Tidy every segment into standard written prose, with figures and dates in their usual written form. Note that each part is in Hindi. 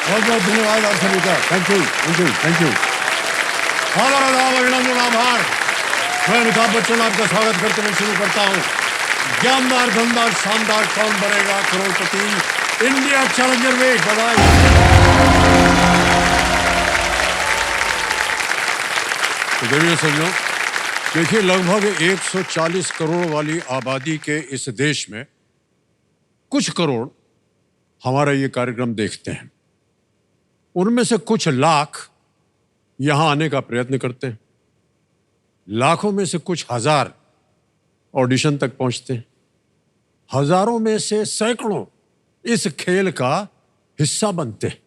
बहुत बहुत धन्यवाद आप सभी का। Thank you, thank you, thank you. आभार, आदाब, अभिनंदन, आभार। मैं अमिताभ बच्चन आपका स्वागत करते हुए शुरू करता हूँ। ज्ञानदार, धनदार, शानदार, कौन बनेगा करोड़पति इंडिया चैलेंजर वीक। बधाई। तो देखिए सज्जनों, देखिए लगभग 140 करोड़ वाली आबादी के इस देश में कुछ करोड़ हमारा ये कार्यक्रम देखते हैं। उनमें से कुछ लाख यहां आने का प्रयत्न करते हैं। लाखों में से कुछ हजार ऑडिशन तक पहुंचते हैं। हजारों में से सैकड़ों इस खेल का हिस्सा बनते हैं।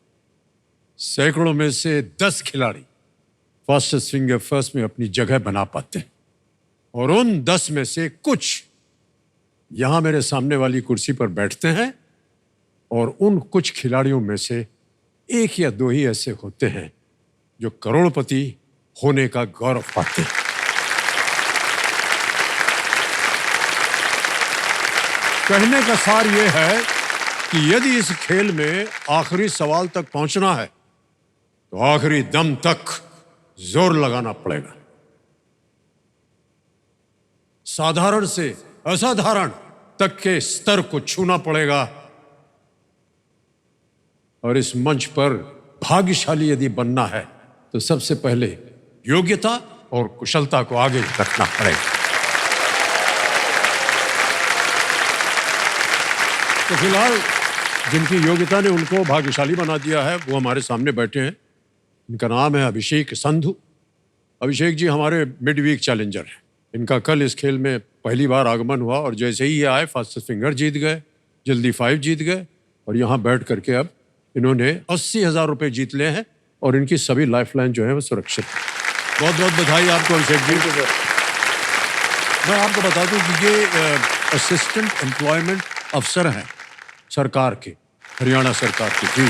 सैकड़ों में से 10 खिलाड़ी फास्टेस्ट फिंगर फर्स्ट में अपनी जगह बना पाते हैं। और उन 10 में से कुछ यहां मेरे सामने वाली कुर्सी पर बैठते हैं। और उन कुछ खिलाड़ियों में से एक या दो ही ऐसे होते हैं जो करोड़पति होने का गौरव पाते हैं। कहने का सार यह है कि यदि इस खेल में आखिरी सवाल तक पहुंचना है तो आखिरी दम तक जोर लगाना पड़ेगा। साधारण से असाधारण तक के स्तर को छूना पड़ेगा। और इस मंच पर भाग्यशाली यदि बनना है तो सबसे पहले योग्यता और कुशलता को आगे रखना पड़ेगा। तो फिलहाल जिनकी योग्यता ने उनको भाग्यशाली बना दिया है वो हमारे सामने बैठे हैं। इनका नाम है अभिषेक संधू। अभिषेक जी हमारे मिड वीक चैलेंजर हैं। इनका कल इस खेल में पहली बार आगमन हुआ और जैसे ही ये आए फास्टेस्ट फिंगर जीत गए, जल्दी 5 जीत गए और यहाँ बैठ करके अब इन्होंने 80,000 रुपये जीत लिए हैं और इनकी सभी लाइफलाइन जो है वो सुरक्षित है। बहुत बहुत बधाई आपको अभिषेक जी। मैं आपको बता दूं कि ये असिस्टेंट एम्प्लॉयमेंट अफसर हैं सरकार के, हरियाणा सरकार के। जी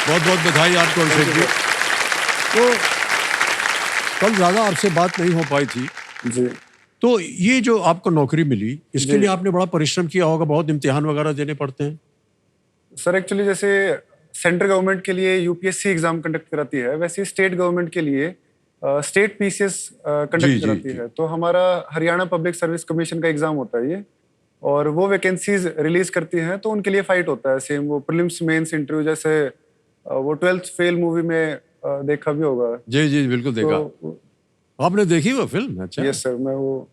बहुत बहुत बधाई आपको अभिषेक जी। तो कल ज़्यादा आपसे बात नहीं हो पाई थी जी। तो ये जो आपको नौकरी मिली इसके लिए आपने बड़ा परिश्रम किया होगा, बहुत इम्तिहान वगैरह देने पड़ते हैं। सर एक्चुअली जैसे सेंट्रल गवर्नमेंट के लिए यूपीएससी एग्जाम कंडक्ट कराती है, वैसे स्टेट गवर्नमेंट के लिए स्टेट पीसीएस कंडक्ट कराती है। तो हमारा हरियाणा पब्लिक सर्विस कमीशन का एग्जाम होता है ये, और वो वैकेंसीज रिलीज करती हैं तो उनके लिए फाइट होता है। सेम वो प्रीलिम्स मेंस इंटरव्यू, जैसे वो 12th फेल मूवी में देखा भी होगा। जी जी बिल्कुल देखा। आपने देखी वो फिल्म? अच्छा। यस सर, मैं वो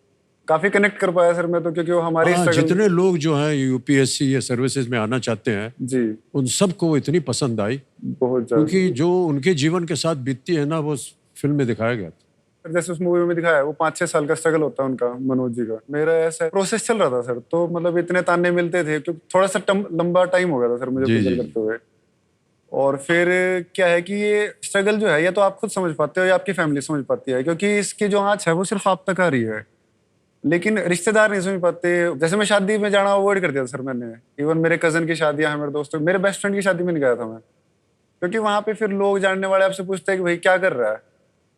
काफी कनेक्ट कर पाया सर मैं तो, क्योंकि वो हमारे जितने लोग जो हैं यूपीएससी या सर्विसेज में आना चाहते हैं जी, उन सबको इतनी पसंद आई बहुत ज्यादा, क्योंकि जो उनके जीवन के साथ बीतती है ना वो फिल्म में दिखाया गया था। जैसे उस मूवी में दिखाया है वो 5-6 साल का स्ट्रगल होता है उनका, मनोज जी का। मेरा ऐसा प्रोसेस चल रहा था सर, तो मतलब इतने ताने मिलते थे क्योंकि थोड़ा सा लंबा टाइम हो गया था सर मुझे प्रिपेयर करते हुए। और फिर क्या है कि ये स्ट्रगल जो है ये तो आप खुद समझ पाते हो या आपकी फैमिली समझ पाती है, क्योंकि इसकी जो आँच है वो सिर्फ आप तक आ रही है, लेकिन रिश्तेदार नहीं समझ पाते। जैसे मैं शादी में जाना अवॉइड कर दिया था सर मैंने। इवन मेरे कजन की शादियां हैं, मेरे दोस्तों, मेरे बेस्ट फ्रेंड की शादी में नहीं गया था मैं, क्योंकि वहां पे फिर लोग जानने वाले आपसे पूछते हैं कि भाई क्या कर रहा है,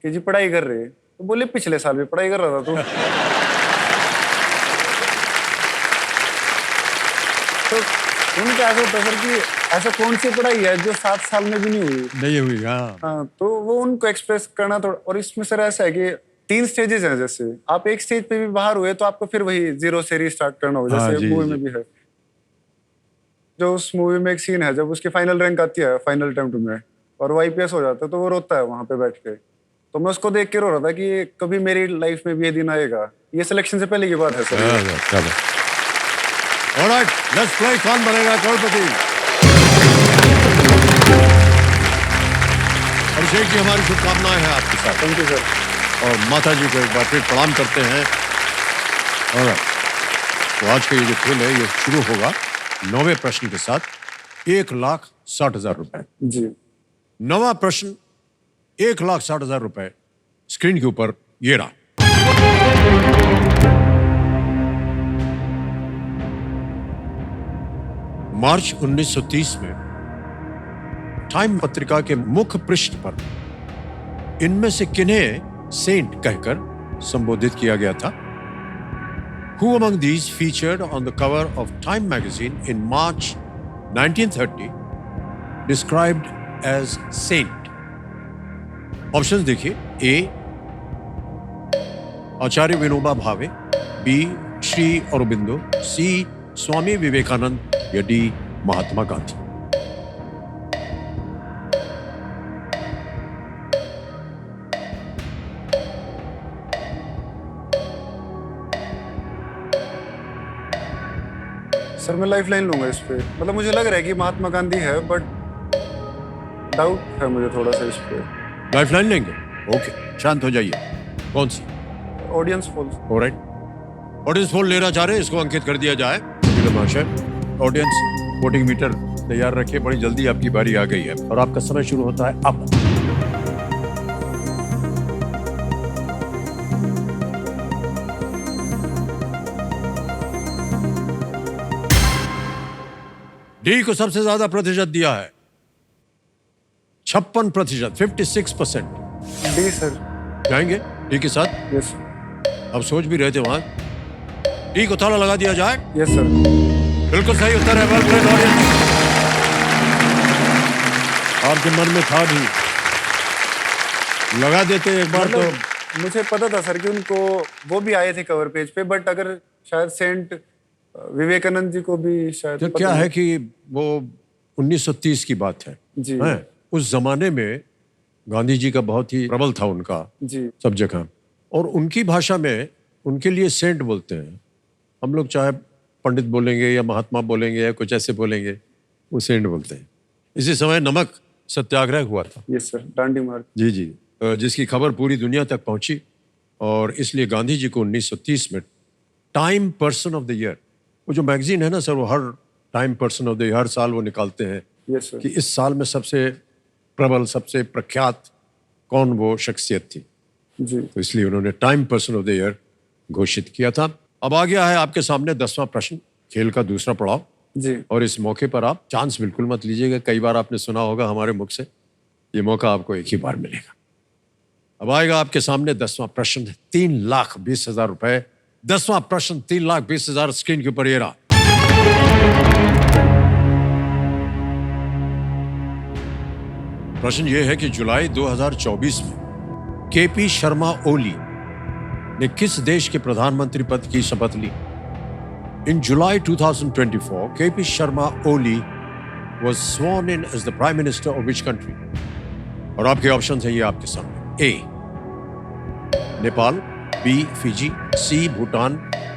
कि जी पढ़ाई कर रहे हैं। तो बोले पिछले साल भी पढ़ाई कर रहा था तो उनका ऐसा होता है सर कि ऐसा कौन सी पढ़ाई है जो 7 साल में भी नहीं हुई। हाँ, तो वो उनको एक्सप्रेस करना थोड़ा। और इसमें सर ऐसा है कि 3 स्टेजेस हैं। जैसे आप एक स्टेज पे भी बाहर हुए तो आपको फिर वही 0 से रीस्टार्ट करना होगा, जैसे मूवी में भी है। जो उस मूवी में एक सीन है जब उसकी फाइनल रैंक आती है फाइनल अटेम्प्ट में और वो आईपीएस हो जाता है, तो वो रोता है वहां पे बैठ के। तो मैं उसको देख के रो रहा था कि कभी मेरी लाइफ में भी ये दिन आएगा। ये सिलेक्शन से पहले की बात है सर। ऑलराइट, लेट्स प्ले कौन बनेगा करोड़पति। अभिषेक जी हमारी शुभकामनाएं हैं आपके साथ। Thank you sir. और माता जी को एक बार फिर प्रणाम करते हैं। और तो आज का ये जो खेल है ये शुरू होगा 9वें प्रश्न के साथ 1,60,000 रुपए। जी। 9वां प्रश्न 1,60,000 रुपए स्क्रीन के ऊपर ये रहा। मार्च 1930 में टाइम पत्रिका के मुख्य पृष्ठ पर इनमें से किन्हें सेंट कहकर संबोधित किया गया था? Who among these featured on the cover of Time magazine in March 1930 described as saint? Options देखिए, A Acharya Vinoba Bhave, B Shri Aurobindo, C Swami Vivekananda या डी महात्मा गांधी। सर मैं लाइफ लाइन लूंगा इस पे। मतलब मुझे लग रहा है कि महात्मा गांधी है, बट डाउट है मुझे थोड़ा सा इस पे। लाइफ लाइन लेंगे? ओके, शांत हो जाइए। कौन सी? Audience poll. Alright, audience poll लेना चाह रहे हैं, इसको अंकित कर दिया जाए। महाशय, ऑडियंस वोटिंग मीटर तैयार रखिए, बड़ी जल्दी आपकी बारी आ गई है और आपका समय शुरू होता है अब। डी को सबसे ज्यादा प्रतिशत दिया है, 56%, 56%। D sir. जाएंगे डी के साथ? यस अब सोच भी रहे थे वहां। डी को ताला लगा दिया जाए? Yes sir. बिल्कुल सही उत्तर है। वेल प्लेड ऑडियंस, आपके मन में था भी, लगा देते एक बार तो। मतलब मुझे पता था सर कि उनको वो भी आए थे कवर पेज पे, बट अगर शायद सेंट विवेकानंद जी को भी शायद तो क्या है कि वो 1930 की बात है जी। उस जमाने में गांधी जी का बहुत ही प्रबल था उनका जी सब जगह, और उनकी भाषा में उनके लिए सेंट बोलते हैं। हम लोग चाहे पंडित बोलेंगे या महात्मा बोलेंगे या कुछ ऐसे बोलेंगे, वो सेंट बोलते हैं। इसी समय नमक सत्याग्रह हुआ था। यस सर, डांडी मार्च। जी जी, जिसकी खबर पूरी दुनिया तक पहुंची, और इसलिए गांधी जी को 1930 में Time person of the year, वो जो मैगजीन है ना सर, वो हर Time person of the year हर साल वो निकालते हैं यस सर। कि इस साल में सबसे प्रबल, सबसे प्रख्यात कौन वो शख्सियत थी। जी तो इसलिए उन्होंने time person of the year घोषित किया था। अब आ गया है आपके सामने 10वां प्रश्न, खेल का दूसरा पड़ाव। जी और इस मौके पर आप चांस बिल्कुल मत लीजिएगा। कई बार आपने सुना होगा हमारे मुख से, ये मौका आपको एक ही बार मिलेगा। अब आएगा आपके सामने 10वां प्रश्न, 3,20,000 रुपए। 10वां प्रश्न 3,20,000 स्क्रीन के ऊपर ये रहा। प्रश्न ये है कि जुलाई 2024 में केपी शर्मा ओली ने किस देश के प्रधानमंत्री पद की शपथ ली? In July 2024, KP Sharma Oli was sworn in as the Prime Minister of which country? और आपके ऑप्शन है ये आपके सामने। ए नेपाल, बी फिजी, सी भूटान,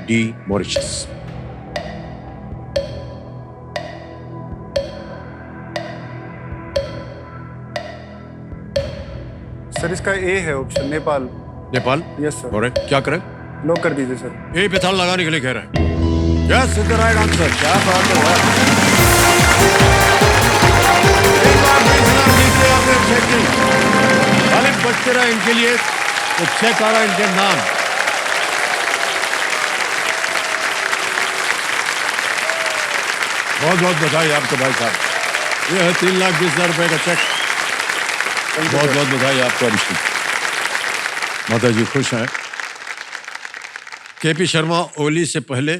डी मॉरिशस। सर इसका ए है option, Nepal. Nepal? Yes sir. और क्या करें? लॉक कर दीजिए सर। ए पे ताला लगाने के लिए कह रहे हैं। Yes, is the right answer. क्या बात है। एक बार फिर से नाम देखते हैं आपने चेक की। तालिब बजते रहे इनके लिए, तो चेक आ रहा है इनके नाम। बहुत बहुत बधाई आपको भाई साहब। ये है 3,20,000 रुपए का चेक। बहुत बहुत बधाई आपको अभिषेक। माता जी खुश हैं। केपी शर्मा ओली से पहले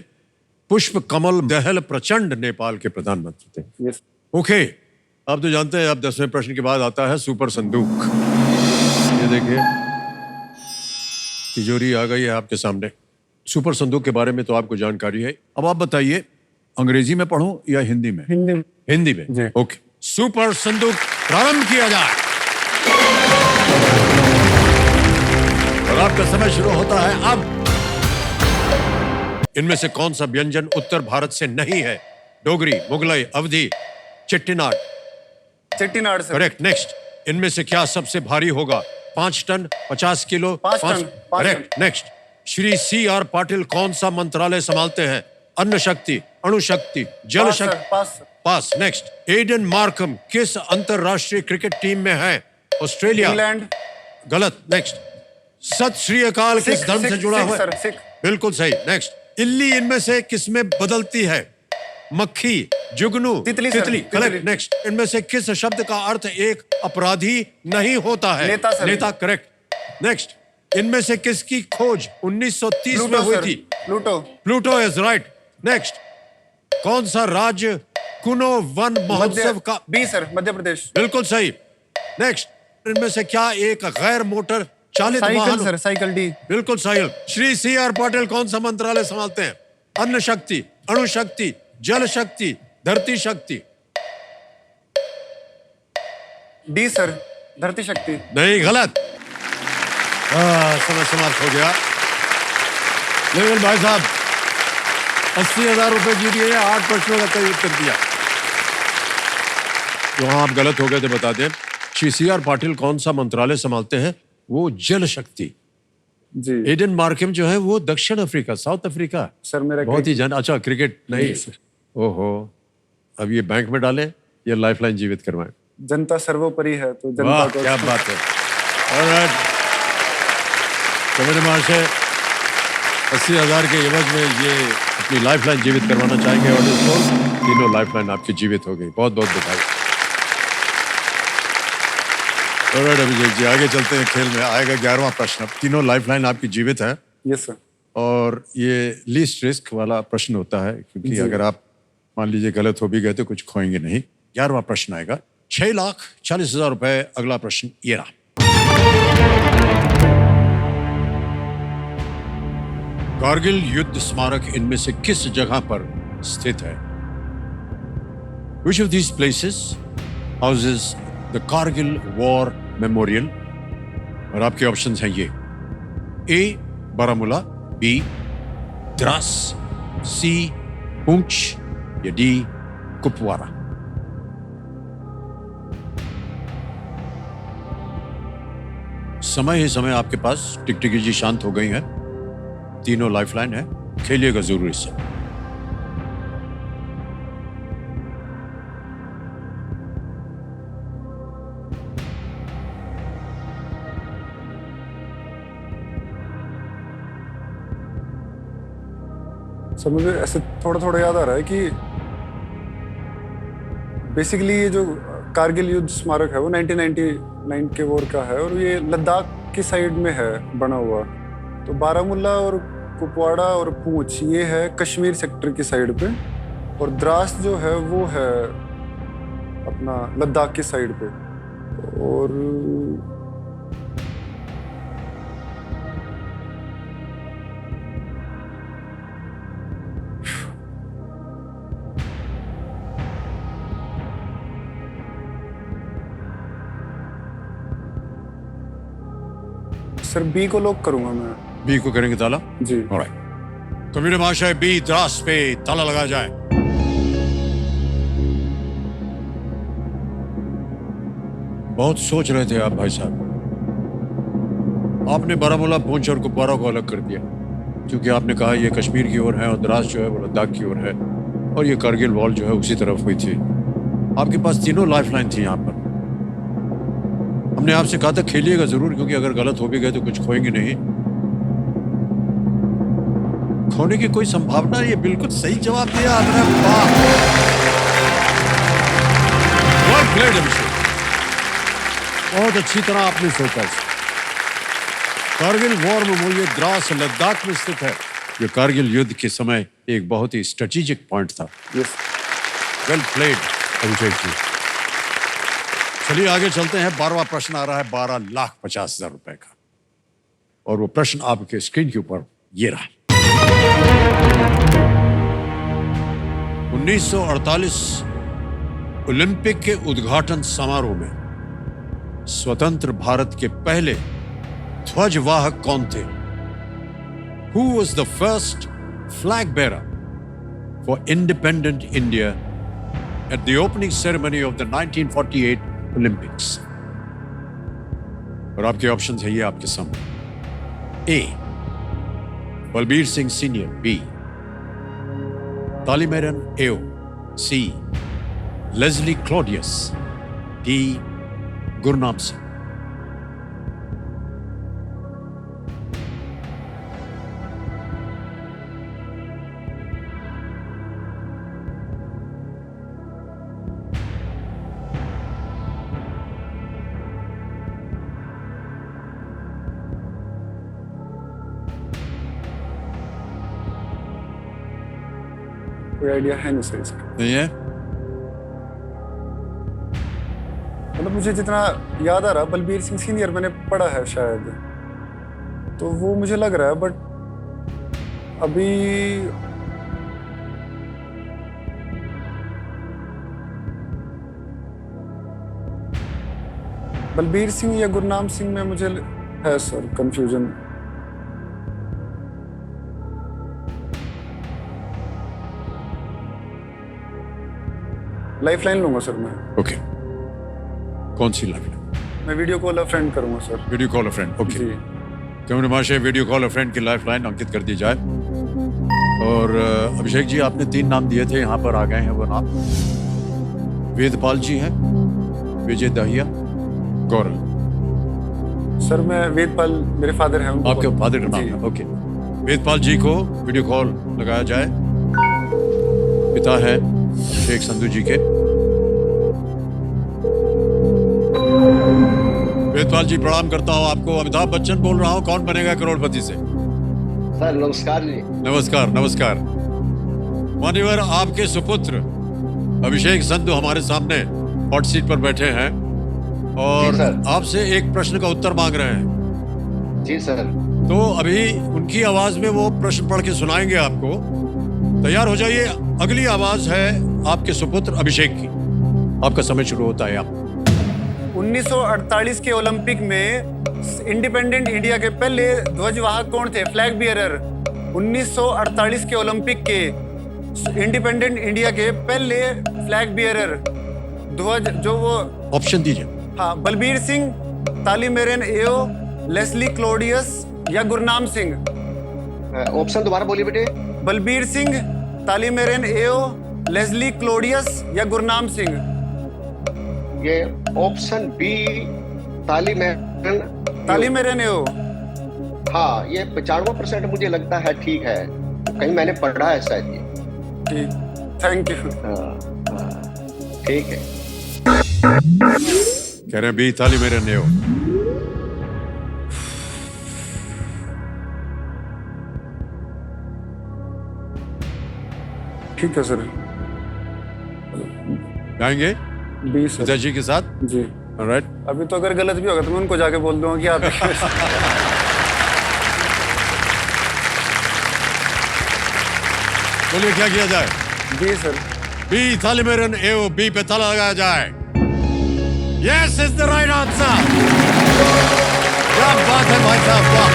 पुष्प कमल दहल प्रचंड नेपाल के प्रधानमंत्री थे। यस। ओके, अब तो जानते हैं, अब 10वें प्रश्न के बाद आता है सुपर संदूक। ये देखिए, तिजोरी आ गई है आपके सामने। सुपर संदूक के बारे में तो आपको जानकारी है। अब आप बताइए, अंग्रेजी में पढ़ूं या हिंदी में? हिंदी में। हिंदी में? जी। ओके, सुपर संदूक प्रारंभ किया जाए और आपका समय शुरू होता है अब। इनमें से कौन सा व्यंजन उत्तर भारत से नहीं है? Dogri, Mughlai, Awadhi, Chettinad? Chettinad sir. Correct. Next, इनमें से क्या सबसे भारी होगा? 5 ton, 50 kilo? 5 ton. Correct. Next, Shri C.R. Patil कौन सा मंत्रालय संभालते हैं? अन्न शक्ति, अणु शक्ति, जल शक्ति? पास। पास। नेक्स्ट, एडन मार्कम किस अंतरराष्ट्रीय क्रिकेट टीम में है? ऑस्ट्रेलिया? इंग्लैंड। गलत। नेक्स्ट, सत श्री अकाल किस धर्म से जुड़ा हुआ है? सर, सिख। बिल्कुल सही। नेक्स्ट, इल्ली इनमें से किसमें बदलती है? मक्खी, जुगनू, तितली सर, तितली? तितली। करेक्ट। नेक्स्ट, इनमें से किस शब्द का अर्थ एक अपराधी नहीं होता है? नेता सर। नेता। करेक्ट। नेक्स्ट, इनमें से किसकी खोज 1930 में प्लूटो हुई सर। थी? Pluto. Pluto is right. Next, कौन सा राज्य कुनो वन महोत्सव का बी सर, मध्य प्रदेश। बिल्कुल सही। नेक्स्ट, इनमें से क्या एक गैर मोटर चालित साइकिल वाहन? Sir, cycle D. बिल्कुल सही। श्री सी आर पाटिल कौन सा मंत्रालय संभालते हैं? अन्न शक्ति, अणु शक्ति, जल शक्ति, धरती शक्ति। डी सर, धरती शक्ति। नहीं, गलत। समय समाप्त हो गया। लेकिन भाई साहब 80,000 रुपए जीत गए, 8 प्रश्नों का सही उत्तर दिया। वहां आप गलत हो गए थे, बता दें। श्री सी आर पाटिल कौन सा मंत्रालय संभालते हैं? वो जल शक्ति। जी एडन मार्कम जो है वो दक्षिण अफ्रीका, साउथ अफ्रीका। सर, मेरा बहुत ही अच्छा क्रिकेट नहीं। ओहो, अब ये बैंक में डालें या लाइफलाइन जीवित करवाएं? जनता सर्वोपरि है, तो जनता वाह, को। क्या बात है। ऑलराइट, तो मेरे महाशय 80,000 के एवज में ये अपनी लाइफलाइन जीवित करवाना चाहेंगे और तीनों लाइफलाइन आपकी जीवित हो गई। बहुत बहुत बधाई। ऑलराइट अभिषेक जी, आगे चलते हैं। खेल में आएगा 11वां प्रश्न। तीनों लाइफलाइन आपकी जीवित है यस सर। और ये लीस्ट रिस्क वाला प्रश्न होता है, क्योंकि अगर आप मान लीजिए गलत हो भी गए तो कुछ खोएंगे नहीं। 11वां प्रश्न आएगा 6,40,000 रुपए। अगला प्रश्न ये रहा। कारगिल युद्ध स्मारक इनमें से किस जगह पर स्थित है? Which of these places houses the Kargil War Memorial? और आपके ऑप्शंस हैं ये: ए बारामूला, बी द्रास, सी पुंछ या डी कुपवारा। समय ही समय आपके पास। टिकटिकी जी शांत हो गई है। तीनों लाइफलाइन है, खेलिएगा जरूर इससे। सर, मुझे ऐसे थोड़ा थोड़ा याद आ रहा है कि बेसिकली ये जो कारगिल युद्ध स्मारक है वो 1999 के वॉर का है और ये लद्दाख की साइड में है बना हुआ। तो बारामूला और कुपवाड़ा और पूंछ ये है कश्मीर सेक्टर की साइड पे, और द्रास जो है वो है अपना लद्दाख की साइड पे। और सर, बी को लॉक करूंगा मैं। बी को करेंगे ताला? जी। ऑलराइट, तो मेरे महाशय बी द्रास पे ताला लगा जाए। बहुत सोच रहे थे आप भाई साहब। आपने बारामूला, पूंछ और कुपवारा को अलग कर दिया, क्योंकि आपने कहा ये कश्मीर की ओर है और द्रास जो है वो लद्दाख की ओर है, और ये कारगिल वॉर जो है उसी तरफ हुई थी। आपके पास तीनों लाइफलाइन थी यहाँ पर। हमने आपसे कहा था खेलिएगा जरूर, क्योंकि अगर गलत हो भी गए तो कुछ खोएंगे नहीं। खोने की कोई संभावना? ये बिल्कुल सही जवाब दिया आपने। वेल प्लेड अभिषेक, बहुत अच्छी तरह आपने सोचा। कारगिल वॉर मेमोरियल द्रास लद्दाख में स्थित है, जो कारगिल युद्ध के समय एक बहुत ही स्ट्रेटेजिक पॉइंट था। Yes. Well played Abhishek ji. चलिए आगे चलते हैं। 12वां प्रश्न आ रहा है 12,50,000 रुपए का, और वो प्रश्न आपके स्क्रीन के ऊपर ये रहा। 1948 ओलंपिक के उद्घाटन समारोह में स्वतंत्र भारत के पहले ध्वजवाहक कौन थे? Who was the first flag bearer for independent India at the opening ceremony of the 1948 Olympics? और आपके ऑप्शंस है ये आपके सामने। A Balbir Singh senior, B Talimeren Ao, C Leslie Claudius, D Gurnam Singh. कोई आइडिया है नहीं सर इसका। नहीं है? मतलब मुझे जितना याद आ रहा, बलबीर सिंह सीनियर मैंने पढ़ा है शायद, तो वो मुझे लग रहा है, बट अभी बलबीर सिंह या गुरनाम सिंह में मुझे है सर कंफ्यूजन। लाइफलाइन लूंगा सर मैं। ओके, कौन सी लाइफ? मैं वीडियो कॉल अ फ्रेंड करूंगा sir. Video call a friend. Okay, जी कैमरे महाशय, वीडियो कॉल अ फ्रेंड की लाइफ लाइन अंकित कर दी जाए। और अभिषेक जी, आपने 3 नाम दिए थे, यहाँ पर आ गए हैं वो नाम। वेदपाल जी हैं, विजय दहिया, गौरव। सर मैं वेदपाल, मेरे फादर हैं उनको आपके कॉल- फादर का नाम जी। है। ओके, वेदपाल जी को वीडियो कॉल लगाया जाए। पिता है अभिषेक संधू जी के। वेदपाल जी, प्रणाम करता हूँ आपको। अमिताभ बच्चन बोल रहा हूँ, कौन बनेगा करोड़पति से। सर नमस्कार जी। नमस्कार नमस्कार। मान्यवर, आपके सुपुत्र अभिषेक संधू हमारे सामने हॉट सीट पर बैठे हैं और जी सर। आपसे एक प्रश्न का उत्तर मांग रहे हैं। जी सर। तो अभी उनकी आवाज में वो प्रश्न पढ़ के सुनाएंगे आपको। तैयार हो जाइए। अगली आवाज है आपके सुपुत्र अभिषेक की। आपका समय शुरू होता है। आप 1948 के ओलंपिक में इंडिपेंडेंट इंडिया के पहले ध्वजवाहक कौन थे? Flag bearer. 1948 के ओलंपिक के इंडिपेंडेंट इंडिया के पहले फ्लैग बियरर, ध्वज जो वो, ऑप्शन दीजिए। हाँ, बलबीर सिंह, तालीमेरन एओ, लेस्ली क्लोडियस या गुरनाम सिंह। ऑप्शन दोबारा बोलिए बेटे। बलबीर सिंह, तालीमेरन एओ, लेस्ली क्लोडियस या गुरनाम सिंह। ये ऑप्शन बी तालीमेरन। तालीमेरन एओ। हाँ, ये 95% मुझे लगता है ठीक है, कहीं मैंने पढ़ा है शायद ये। ठीक, थैंक यू। ठीक है। कह रहे हैं बी, तालीमेरन एओ। ठीक है सर, जाएंगे 20 पिताजी के साथ। जी। ऑलराइट। अभी तो अगर गलत भी होगा तो मैं उनको जाके बोल दूंगा कि आप बोलिए क्या किया जाए। जी सर। बी, तालीमेरन एओ, बी पे ताला लगाया जाए। Yes is the right answer. क्या बात है भाई साहब, वाह।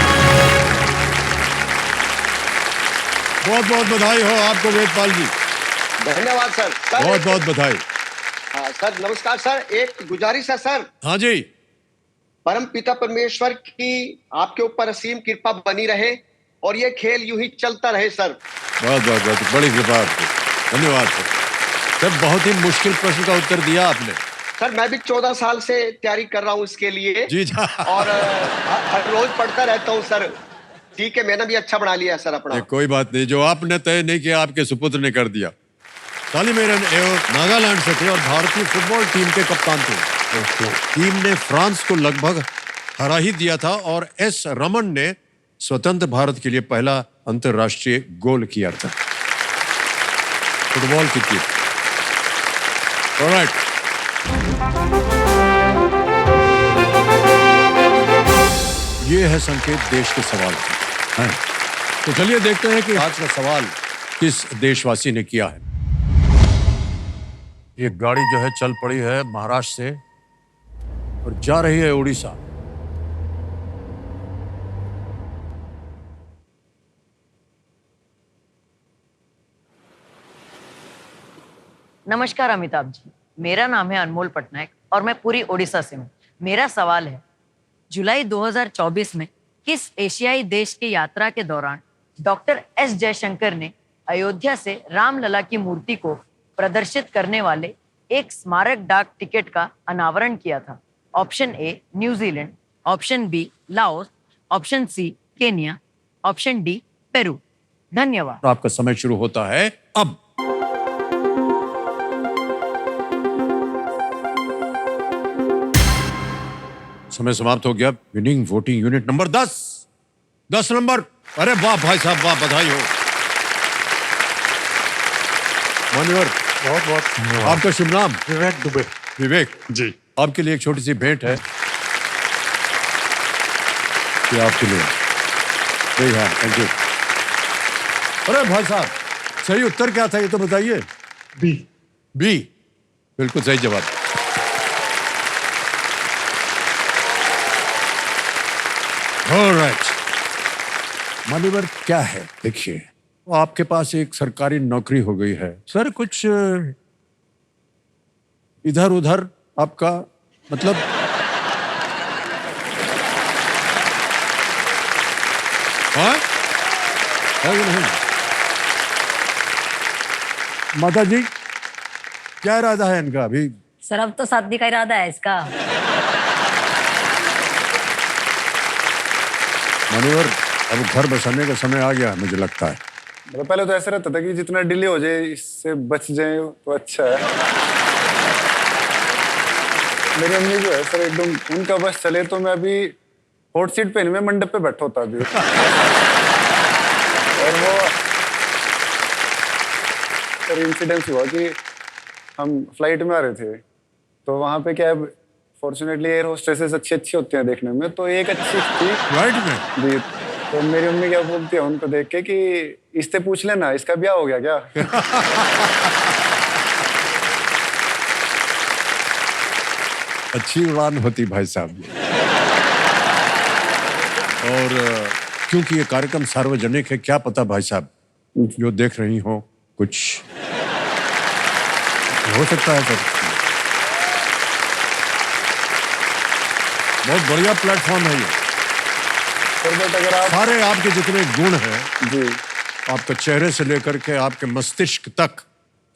बहुत बहुत बधाई हो आपको वेदपाल जी, धन्यवाद सर। बहुत बहुत बधाई। हाँ, सर नमस्कार सर। एक गुजारिश है सर, हाँ जी। परम पिता परमेश्वर की आपके ऊपर असीम कृपा बनी रहे और ये खेल यूं ही चलता रहे सर। बहुत बहुत बहुत बड़ी कृपा आपकी, धन्यवाद सर। सर, बहुत ही मुश्किल प्रश्न का उत्तर दिया आपने। सर मैं भी 14 साल से तैयारी कर रहा हूँ इसके लिए। जी जी। और हर रोज पढ़ता रहता हूँ सर। ठीक है, मैंने भी अच्छा बना लिया सर अपना। ये कोई बात नहीं, जो आपने तय नहीं किया आपके सुपुत्र ने कर दिया। तालीमेरन एओ नागालैंड से थे और भारतीय फुटबॉल टीम के कप्तान थे। टीम ने फ्रांस को लगभग हरा ही दिया था और एस रमन ने स्वतंत्र भारत के लिए पहला अंतरराष्ट्रीय गोल किया था। फुटबॉल की टीम। ऑलराइट। ये है संकेत देश के सवाल का। हैं। तो चलिए देखते हैं कि आज का सवाल किस देशवासी ने किया है। ये गाड़ी जो है चल पड़ी है महाराष्ट्र से और जा रही है उड़ीसा। नमस्कार अमिताभ जी, मेरा नाम है अनमोल पटनायक और मैं पूरी ओडिशा से हूँ। मेरा सवाल है, जुलाई 2024 में किस एशियाई देश की यात्रा के दौरान डॉक्टर एस जयशंकर ने अयोध्या से रामलला की मूर्ति को प्रदर्शित करने वाले एक स्मारक डाक टिकट का अनावरण किया था? Option A New Zealand, option B Laos, option C Kenya, option D Peru. धन्यवाद। आपका समय शुरू होता है अब। समय समाप्त हो गया। Winning voting unit number 10 number. अरे वाह भाई साहब, वाह, बधाई हो। मान्यवर, बहुत बहुत धन्यवाद। आपका शुभ नाम? विवेक दुबे। विवेक जी। आपके लिए एक छोटी सी भेंट है, ये आपके लिए। Thank you. अरे भाई साहब, सही उत्तर क्या था ये तो बताइए। बी। बी, बिल्कुल सही जवाब। ऑलराइट, मान्यवर क्या है, देखिए आपके पास एक सरकारी नौकरी हो गई है सर, कुछ इधर उधर आपका मतलब हाँ है कि नहीं? माता जी क्या इरादा है इनका अभी? सर अब तो शादी का इरादा है इसका। मान्यवर, अब घर बसाने का समय आ गया मुझे लगता है। मतलब पहले तो ऐसा रहता था कि जितना डिले हो जाए इससे बच जाए तो अच्छा है। मेरी अम्मी जो है सर एकदम, उनका बस चले तो मैं अभी हॉट सीट पे नहीं, मैं मंडप पे बैठा होता अभी। और वो सर इंसिडेंस हुआ कि हम फ्लाइट में आ रहे थे, तो वहाँ पे क्या है, फॉर्चुनेटली एयर होस्टेसेस अच्छी अच्छी होती हैं देखने में, तो एक अच्छी थी राइट में जी। तो मेरी मम्मी क्या बोलती है उनको देख के कि इससे पूछ लेना इसका ब्याह हो गया क्या। अच्छी उड़ान होती भाई साहब। और क्योंकि ये कार्यक्रम सार्वजनिक है, क्या पता भाई साहब जो देख रही हो कुछ हो सकता है सर। बहुत बढ़िया प्लेटफॉर्म है ये सर बट अगर आप सारे आपके जितने गुण हैं जी आपके चेहरे से लेकर के आपके मस्तिष्क तक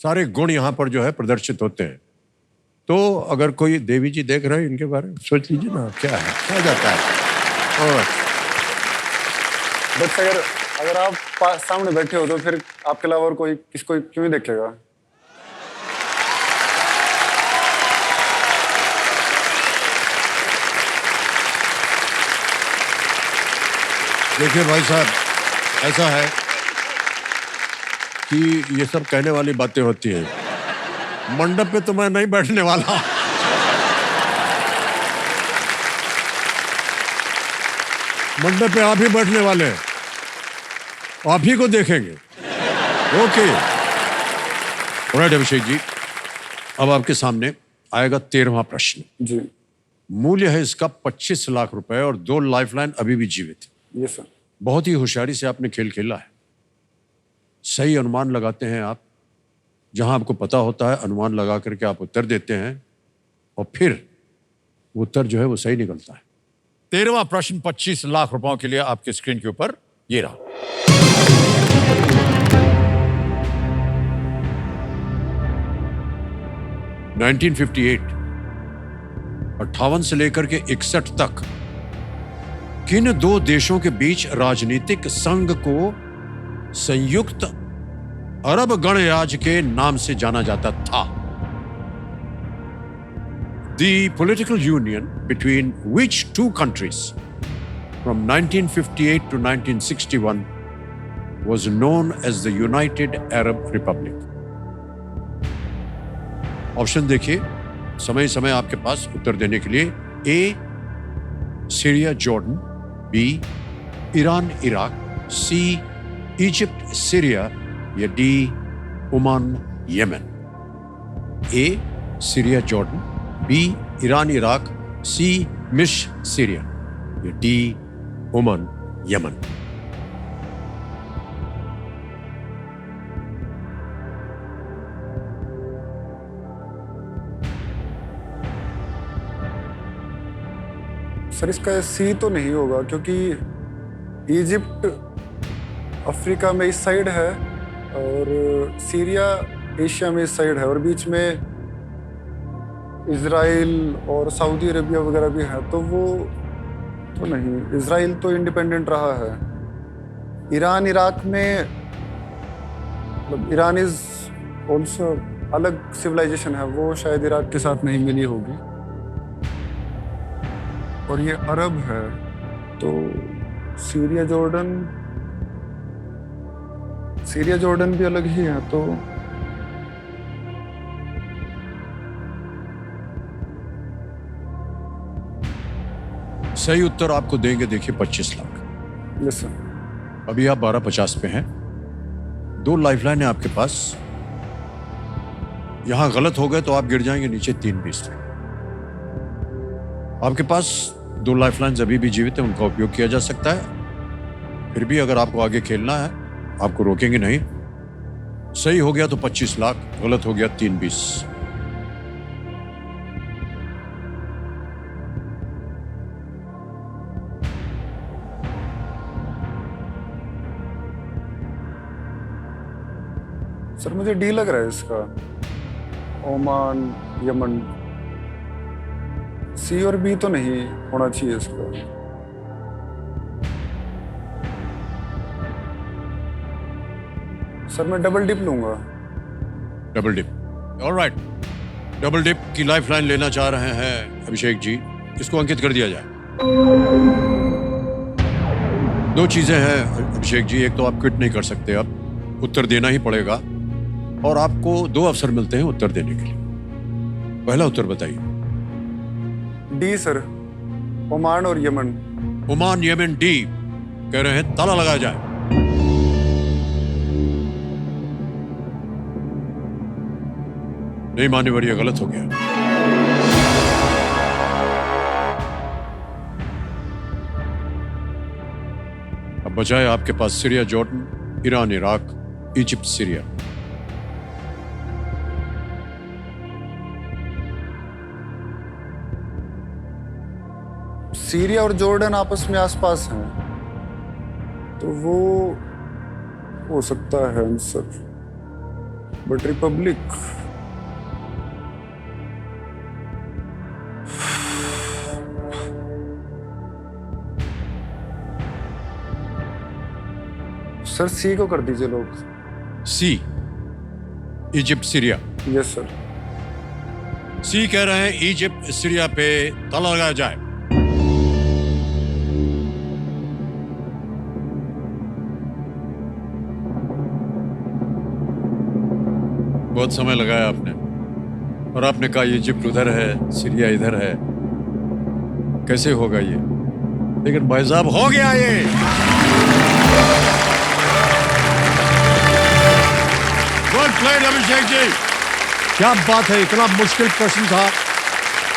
सारे गुण यहाँ पर जो है प्रदर्शित होते हैं। तो अगर कोई देवी जी देख रहे हैं इनके बारे में सोच लीजिए ना क्या है, क्या जाता है। और बट अगर आप सामने बैठे हो तो फिर आपके अलावा और कोई किसको क्यों ही देखेगा। देखिए भाई साहब, ऐसा है कि ये सब कहने वाली बातें होती हैं। मंडप पे तो मैं नहीं बैठने वाला। मंडप पे आप ही बैठने वाले हैं, आप ही को देखेंगे। ओके राइट अभिषेक जी, अब आपके सामने आएगा 13वां प्रश्न। जी मूल्य है इसका 25 लाख रुपए और 2 लाइफलाइन अभी भी जीवित। ये सर बहुत ही होशियारी से आपने खेल खेला है। सही अनुमान लगाते हैं आप, जहां आपको पता होता है अनुमान लगा करके आप उत्तर देते हैं और फिर उत्तर जो है वो सही निकलता है। 13वां प्रश्न 25 लाख रुपयों के लिए आपके स्क्रीन के ऊपर ये रहा। नाइनटीन 58 से लेकर के 61 तक किन 2 देशों के बीच राजनीतिक संघ को संयुक्त अरब गणराज्य के नाम से जाना जाता था? The political union between which 2 countries from 1958 to 1961 was known as the United Arab Republic? Option देखिए, समय समय आपके पास उत्तर देने के लिए। A Syria Jordan, B Iran Iraq, C Egypt Syria या D Oman Yemen. A Syria Jordan, B Iran Iraq, C मिस्र सीरिया या डी ओमान यमन। सर इसका सी तो नहीं होगा, क्योंकि इजिप्ट अफ्रीका में इस साइड है और सीरिया एशिया में इस साइड है, और बीच में इजराइल और सऊदी अरेबिया वगैरह भी है, तो वो तो नहीं। इजराइल तो इंडिपेंडेंट रहा है। ईरान इराक में मतलब ईरान इज ऑल्सो अलग सिविलाइजेशन है, वो शायद इराक के साथ नहीं मिली होगी। और ये अरब है, तो सीरिया जॉर्डन भी अलग ही है। तो सही उत्तर आपको देंगे देखिए 25 लाख। Yes sir. अभी आप 1250 पे हैं। 2 लाइफलाइन है आपके पास। यहां गलत हो गए तो आप गिर जाएंगे नीचे 320 पे। आपके पास 2 लाइफलाइंस अभी भी जीवित है, उनका उपयोग किया जा सकता है। फिर भी अगर आपको आगे खेलना है, आपको रोकेंगे नहीं। सही हो गया तो 25 लाख, गलत हो गया 320। सर मुझे डी लग रहा है इसका, ओमान यमन। सी और बी तो नहीं होना चाहिए इसका। सर मैं डबल डिप लूंगा। Double dip, alright. Double dip की लाइफलाइन लेना चाह रहे हैं अभिषेक जी, इसको अंकित कर दिया जाए। 2 चीजें हैं अभिषेक जी, एक तो आप क्विट नहीं कर सकते, अब उत्तर देना ही पड़ेगा और आपको 2 अवसर मिलते हैं उत्तर देने के लिए। पहला उत्तर बताइए। डी सर, ओमान और यमन। ओमान यमन डी कह रहे हैं, ताला लगाया जाए। नहीं मान्यवर, यह गलत हो गया। अब बचाए आपके पास Syria, Jordan, Iran, Iraq, Egypt, Syria. Syria और जॉर्डन आपस में आसपास हैं, तो वो हो सकता है answer. But republic, sir C को कर दीजिए लोग। C, Egypt, Syria. Yes sir. C कह रहे हैं इजिप्ट, सीरिया पे ताला लगाया जाए। बहुत समय लगाया आपने, और आपने कहा इजिप्ट उधर है, सीरिया इधर है, कैसे होगा ये? लेकिन भाई साहब हो गया ये। गुड प्लेड अभिषेक जी, क्या बात है। इतना मुश्किल प्रश्न था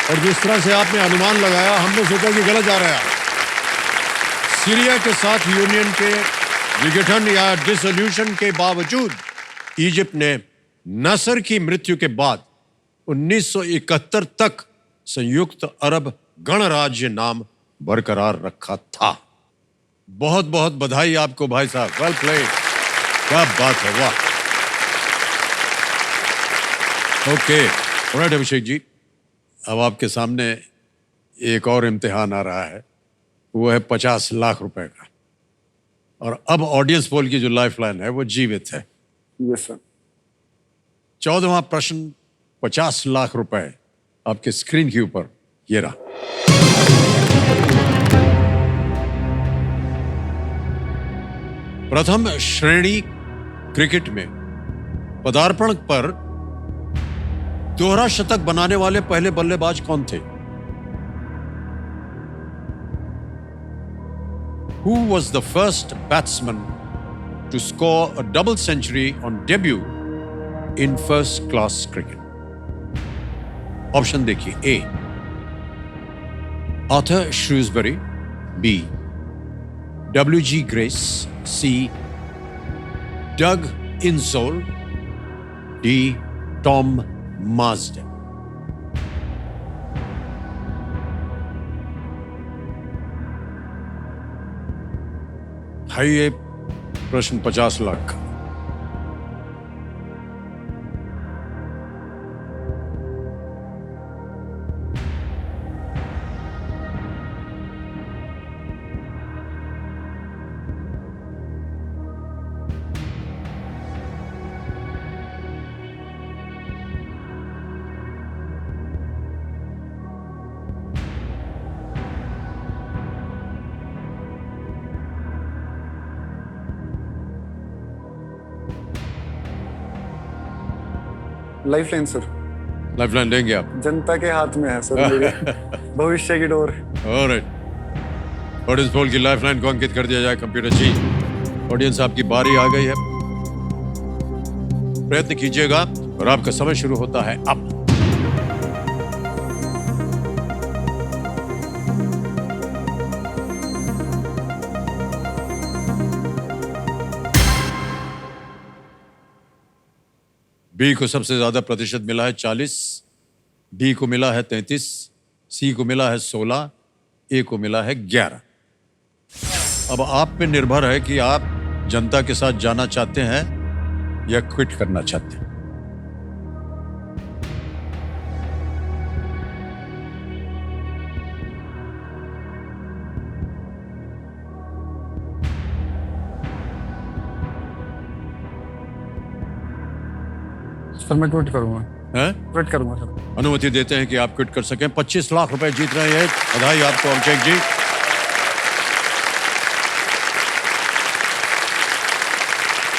और जिस तरह से आपने अनुमान लगाया, हमने सोचा कि गलत जा रहा है। सीरिया के साथ यूनियन के विघटन या डिसोल्यूशन के बावजूद इजिप्ट ने नसर की मृत्यु के बाद 1971 तक संयुक्त अरब गणराज्य नाम बरकरार रखा था। बहुत बहुत बधाई आपको भाई साहब, वेल प्लेड, क्या बात है, वाह। ओके, ऑलराइट अभिषेक जी, अब आपके सामने एक और इम्तिहान आ रहा है, वो है 50 लाख रुपए का। और अब ऑडियंस पोल की जो लाइफलाइन है वो जीवित है। Yes sir. 14वां प्रश्न, 50 लाख रुपए आपके स्क्रीन के ऊपर, ये रहा। प्रथम श्रेणी क्रिकेट में पदार्पण पर दोहरा शतक बनाने वाले पहले बल्लेबाज कौन थे? Who was the first batsman to score a double century on debut in first class cricket? Option देखिए। ए आर्थर श्रूसबरी, बी W.G. ग्रेस, सी डग इंसोल, डी टॉम मास्डन। है ये प्रश्न 50 लाख का। Lifeline sir. लाइफलाइन लेंगे आप? जनता के हाथ में है सर, मेरे भविष्य की डोर। ऑलराइट, ऑडियंस पोल की लाइफलाइन को अंकित कर दिया जाए कंप्यूटर जी। ऑडियंस आपकी बारी आ गई है, प्रयत्न कीजिएगा और आपका समय शुरू होता है अब। बी को सबसे ज्यादा प्रतिशत मिला है 40, डी को मिला है 33, सी को मिला है 16, ए को मिला है 11। अब आप पे निर्भर है कि आप जनता के साथ जाना चाहते हैं या क्विट करना चाहते हैं। सर मैं क्विट करूंगा, हैं? क्विट करूंगा सर। अनुमति देते हैं कि आप क्विट कर सकें। 25 लाख रुपए जीत रहे हैं। बधाई आपको अभिषेक जी।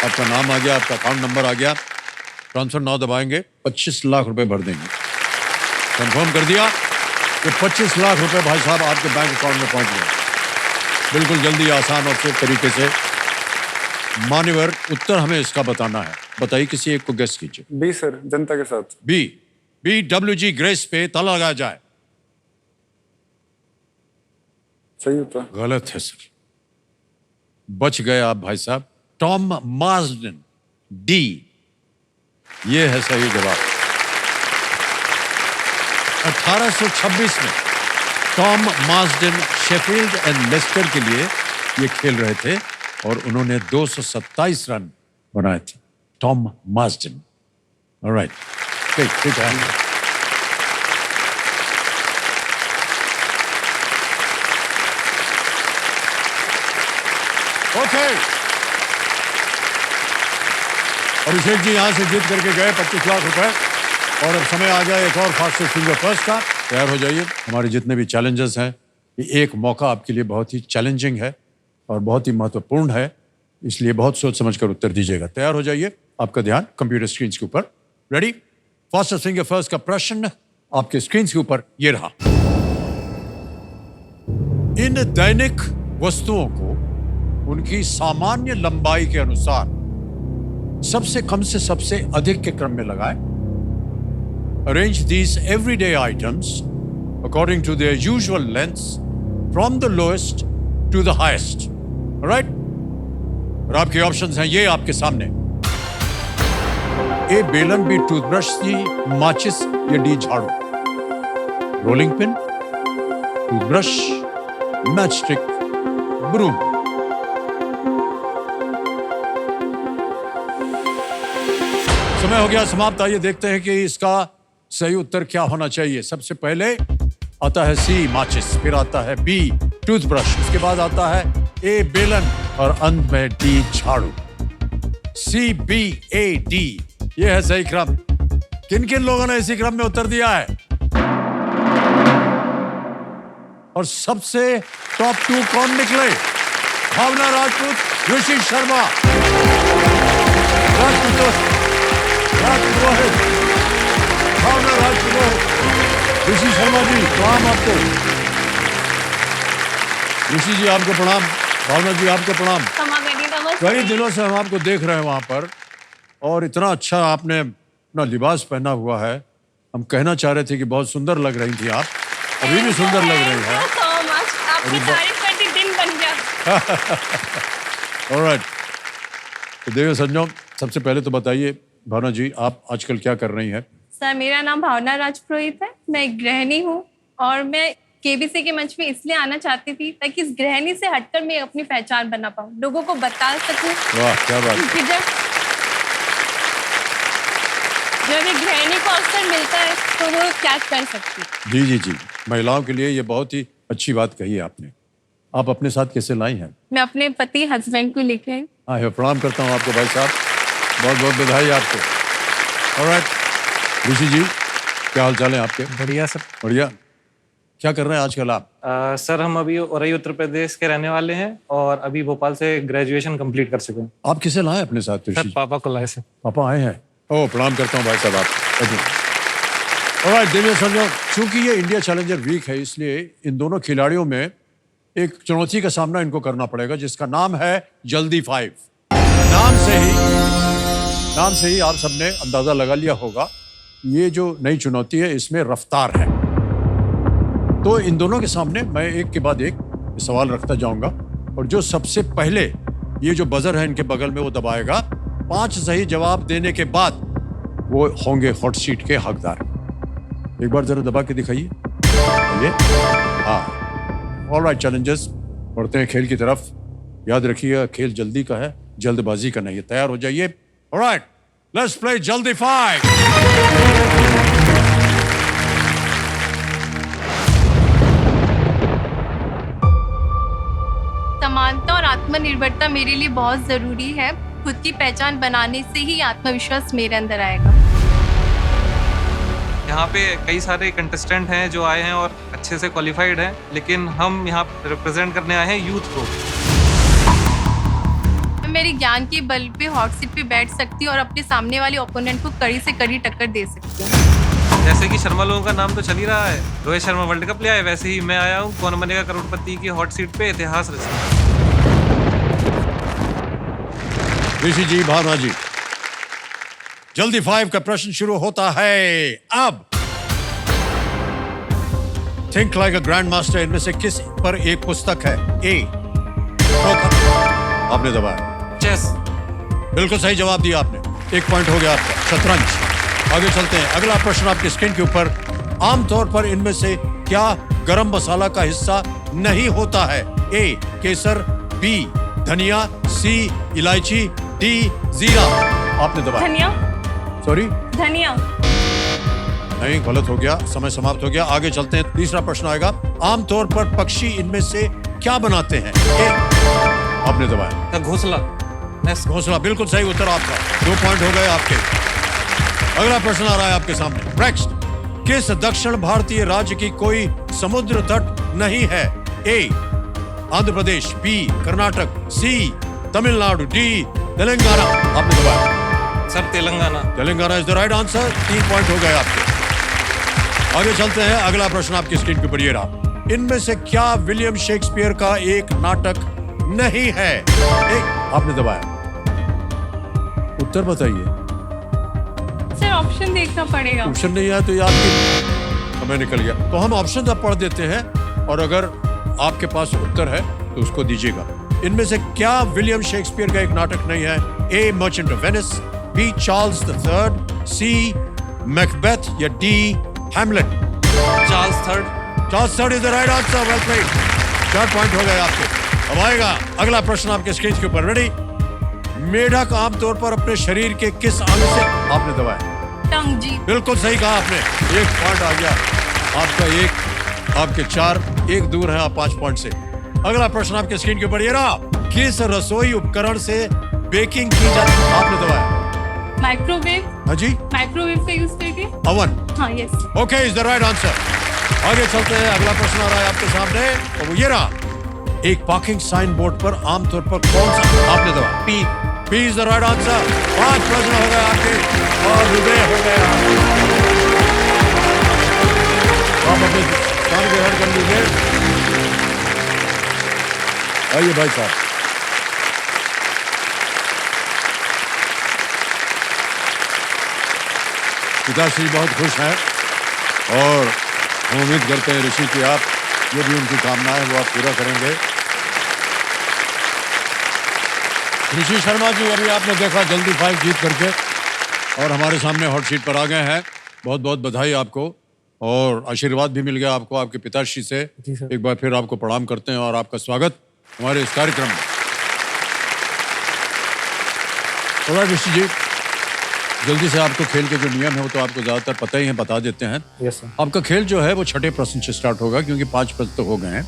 आपका नाम आ गया, आपका अकाउंट नंबर आ गया। ट्रांसफर नाउ दबाएंगे, 25 लाख रुपए भर देंगे। कंफर्म कर दिया कि 25 लाख रुपए भाई साहब आपके बैंक अकाउंट में पहुंच गए। बिल्कुल जल्दी, आसान और सेफ तरीके से। मान्यवर, उत्तर हमें इसका बताना है। बताइए, किसी एक को गेस कीजिए। बी सर, जनता के साथ। बी डब्ल्यू ग्रेस पे ताला लगाया जाए। सही होता। गलत है सर, बच गए आप भाई साहब। टॉम मार्सडन, डी, ये है सही जवाब। 1826 में Tom Marsden Sheffield and Leicester के लिए ये खेल रहे थे और उन्होंने 227 रन बनाए थे। Tom Marsden. ऑलराइट, ठीक है। ओके, अभिषेक जी यहां से जीत करके गए 25 लाख रुपए। और अब समय आ गया एक और फास्टेस्ट फिंगर फर्स्ट का। तैयार हो जाइए। हमारे जितने भी चैलेंजेस हैं, ये एक मौका आपके लिए बहुत ही चैलेंजिंग है और बहुत ही महत्वपूर्ण है, इसलिए बहुत सोच समझ कर उत्तर दीजिएगा। तैयार हो जाइए, आपका ध्यान कंप्यूटर स्क्रीन के ऊपर। रेडी? फास्टेस्ट फिंगर फर्स्ट का प्रश्न आपके स्क्रीन के ऊपर ये रहा। इन दैनिक वस्तुओं को उनकी सामान्य लंबाई के अनुसार सबसे कम से सबसे अधिक के क्रम में लगाएं। Arrange these everyday items according to their usual lengths from the lowest to the highest. All right? और आपके ऑप्शंस हैं ये आपके सामने। ए बेलन, बी टूथब्रश, सी माचिस या डी झाड़ू। Rolling pin, toothbrush, match stick, broom. समय हो गया समाप्त। आइए देखते हैं कि इसका सही उत्तर क्या होना चाहिए। सबसे पहले आता है सी माचिस, फिर आता है बी टूथब्रश, उसके बाद आता है ए बेलन और अंत में डी झाड़ू। सी बी ए डी, ये है सही क्रम। किन किन लोगों ने इसी क्रम में उत्तर दिया है? और सबसे टॉप 2 कौन निकले? भावना राजपूत, ऋषि शर्मा। भावना राजपूत, ऋषि शर्मा जी, प्रणाम आपको। ऋषि जी आपको प्रणाम, भावना जी आपको प्रणाम। कई दिनों से हम आपको देख रहे हैं वहां पर, और इतना अच्छा आपने अपना लिबास पहना हुआ है। हम कहना चाह रहे थे कि बहुत सुंदर लग रही थी आप, अभी भी सुंदर लग रही है। आपकी तारीफ करती दिन बन गया। ऑलराइट, तो देव संजोग, सबसे पहले तो बताइए भावना जी, आप आजकल क्या कर रही हैं? सर, मेरा नाम भावना राजपुरोहित है। मैं एक गृहिणी हूँ और मैं केबीसी के मंच में इसलिए आना चाहती थी ताकि इस गृहिणी से हटकर मैं अपनी पहचान बना पाऊँ, लोगों को बता सकूँ। वाह, क्या बात है। कि जब एक गृहिणी को अवसर मिलता है तो वो क्या कर सकती है। जी, महिलाओं के लिए ये बहुत ही अच्छी बात कही है आपने। आप अपने साथ कैसे लाई हैं? मैं अपने पति हस्बैंड को लेके आई। हाँ, प्रणाम करता हूँ आपको भाई साहब, बहुत बहुत बधाई आपको। ऑलराइट, ऋषि जी क्या हाल चाल है आपके? बढ़िया सर। बढ़िया। क्या कर रहे हैं आजकल आप? सर, हम अभी औरई उत्तर प्रदेश के रहने वाले हैं और अभी भोपाल से ग्रेजुएशन कंप्लीट कर सके। आप किसे लाए अपने साथ? सर, पापा को लाए सर। पापा आए हैं? ओह, प्रणाम करता हूँ भाई साहब आप। ऑलराइट, देविया संजोग, चूंकि ये इंडिया चैलेंजर वीक है, इसलिए इन दोनों खिलाड़ियों में एक चुनौती का सामना इनको करना पड़ेगा जिसका नाम है जल्दी 5। नाम से ही आप सबने अंदाजा लगा लिया होगा ये जो नई चुनौती है इसमें रफ्तार है। तो इन दोनों के सामने मैं एक के बाद एक सवाल रखता जाऊंगा और जो सबसे पहले ये जो बजर है इनके बगल में वो दबाएगा, 5 सही जवाब देने के बाद वो होंगे हॉट सीट के हकदार। एक बार जरा दबा के दिखाइए। ये हाँ, ऑलराइट चैलेंजर्स, बढ़ते हैं खेल की तरफ। याद रखिए खेल जल्दी का है, जल्दबाजी का नहीं है। तैयार हो जाइए। ऑलराइट, लेट्स प्ले जल्दी 5। समानता और आत्मनिर्भरता मेरे लिए बहुत जरूरी है। खुद की पहचान बनाने से ही आत्मविश्वास मेरे अंदर आएगा। यहाँ पे कई सारे कंटेस्टेंट हैं जो आए हैं और अच्छे से क्वालिफाइड हैं, लेकिन हम यहाँ रिप्रेजेंट करने आए हैं यूथ को। मैं मेरी ज्ञान के बल पे हॉट सीट पे बैठ सकती हूँ और अपने सामने वाले ओपोनेंट को कड़ी से कड़ी टक्कर दे सकती हूँ। जैसे कि शर्मा लोगों का नाम तो चल ही रहा है, रोहित शर्मा वर्ल्ड कप ले आए, वैसे ही मैं आया हूँ कौन बनेगा करोड़पति की हॉट सीट पे इतिहास रचना। ऋषि जी, भावना जी, जल्दी 5 का प्रश्न शुरू होता है अब। Think like a grand master, इनमें से किस पर एक पुस्तक है? ए आपने दबाया। चेस। बिल्कुल सही जवाब दिया आपने, 1 पॉइंट हो गया आपका। शतरंज। आगे चलते हैं, अगला प्रश्न आपकी स्क्रीन के ऊपर। आमतौर पर इनमें से क्या गरम मसाला का हिस्सा नहीं होता है? ए केसर, बी धनिया, सी इलायची, डी जीरा। आपने दबाया। धनिया। सॉरी, धनिया। नहीं, गलत हो गया, समय समाप्त हो गया। आगे चलते हैं, तीसरा प्रश्न आएगा। आमतौर पर पक्षी इनमें से क्या बनाते हैं? ए आपने दबाया। घोंसला। घोंसला, बिल्कुल सही उत्तर आपका। 2 पॉइंट हो गए आपके। अगला प्रश्न आ रहा है आपके सामने। नेक्स्ट, किस दक्षिण भारतीय राज्य की कोई समुद्र तट नहीं है? ए आंध्र प्रदेश, बी कर्नाटक, सी तमिलनाडु, डी तेलंगाना। आपने दबाया। Sir Telangana. Telangana is the right answer. 3 point हो गए आपके। आगे चलते हैं, अगला प्रश्न आपकी स्क्रीन के ऊपर ये रहा। इनमें से क्या विलियम शेक्सपियर का एक नाटक नहीं है? एक आपने दबाया। उत्तर बताइए। सर ऑप्शन देखना पड़ेगा। ऑप्शन नहीं आया तो ये आपकी समय निकल गया। तो हम ऑप्शन अब पढ़ देते हैं और अगर आपके पास उत्तर है तो उसको दीजिएगा। इनमें से क्या विलियम शेक्सपियर का एक नाटक नहीं है? A merchant of Venice, B Charles III, C Macbeth या D Hamlet. Charles III is the right answer. Well played. 4 point हो गए आपके। अब आएगा अगला प्रश्न आपके स्क्रीन के ऊपर। रेडी? मेढक आमतौर पर अपने शरीर के किस अंग से? आपने दबाया। टंग जी। बिल्कुल सही कहा आपने। 1 पॉइंट आ गया आपका। 1 आपके 4, 1 दूर है आप 5 पॉइंट से। अगला प्रश्न आपके स्क्रीन के ऊपर ये रहा। किस रसोई उपकरण से बेकिंग की जाती है? आपने दबाया। माइक्रोवेव। हाँ जी, माइक्रोवेव का यूज करके। अवन। हाँ yes. Okay, is the right answer. आगे चलते हैं, अगला प्रश्न आ रहा है आपके सामने और वो ये रहा। एक पार्किंग साइन बोर्ड पर आमतौर पर कौन सा? आपने दबाया। P is the right answer. 5 प्रश्न हो गए आपके और विजय हो गया। आप अपने काम ग्रहण कर लीजिए। आइए भाई साहब। पिताश्री बहुत खुश हैं और हम उम्मीद करते हैं ऋषि की आप जो भी उनकी कामना है वो आप पूरा करेंगे। ऋषि शर्मा जी, अभी आपने देखा जल्दी 5 जीत करके और हमारे सामने हॉट सीट पर आ गए हैं। बहुत बहुत बधाई आपको और आशीर्वाद भी मिल गया आपको आपके पिताश्री से। एक बार फिर आपको प्रणाम करते हैं और आपका स्वागत हमारे इस कार्यक्रम में। ऋषि जी, जल्दी से आपको खेल के जो नियम है वो तो आपको ज्यादातर पता ही है, बता देते हैं। Yes sir. आपका खेल जो है वो 6ठे प्रश्न से स्टार्ट होगा क्योंकि 5 प्रश्न तो हो गए हैं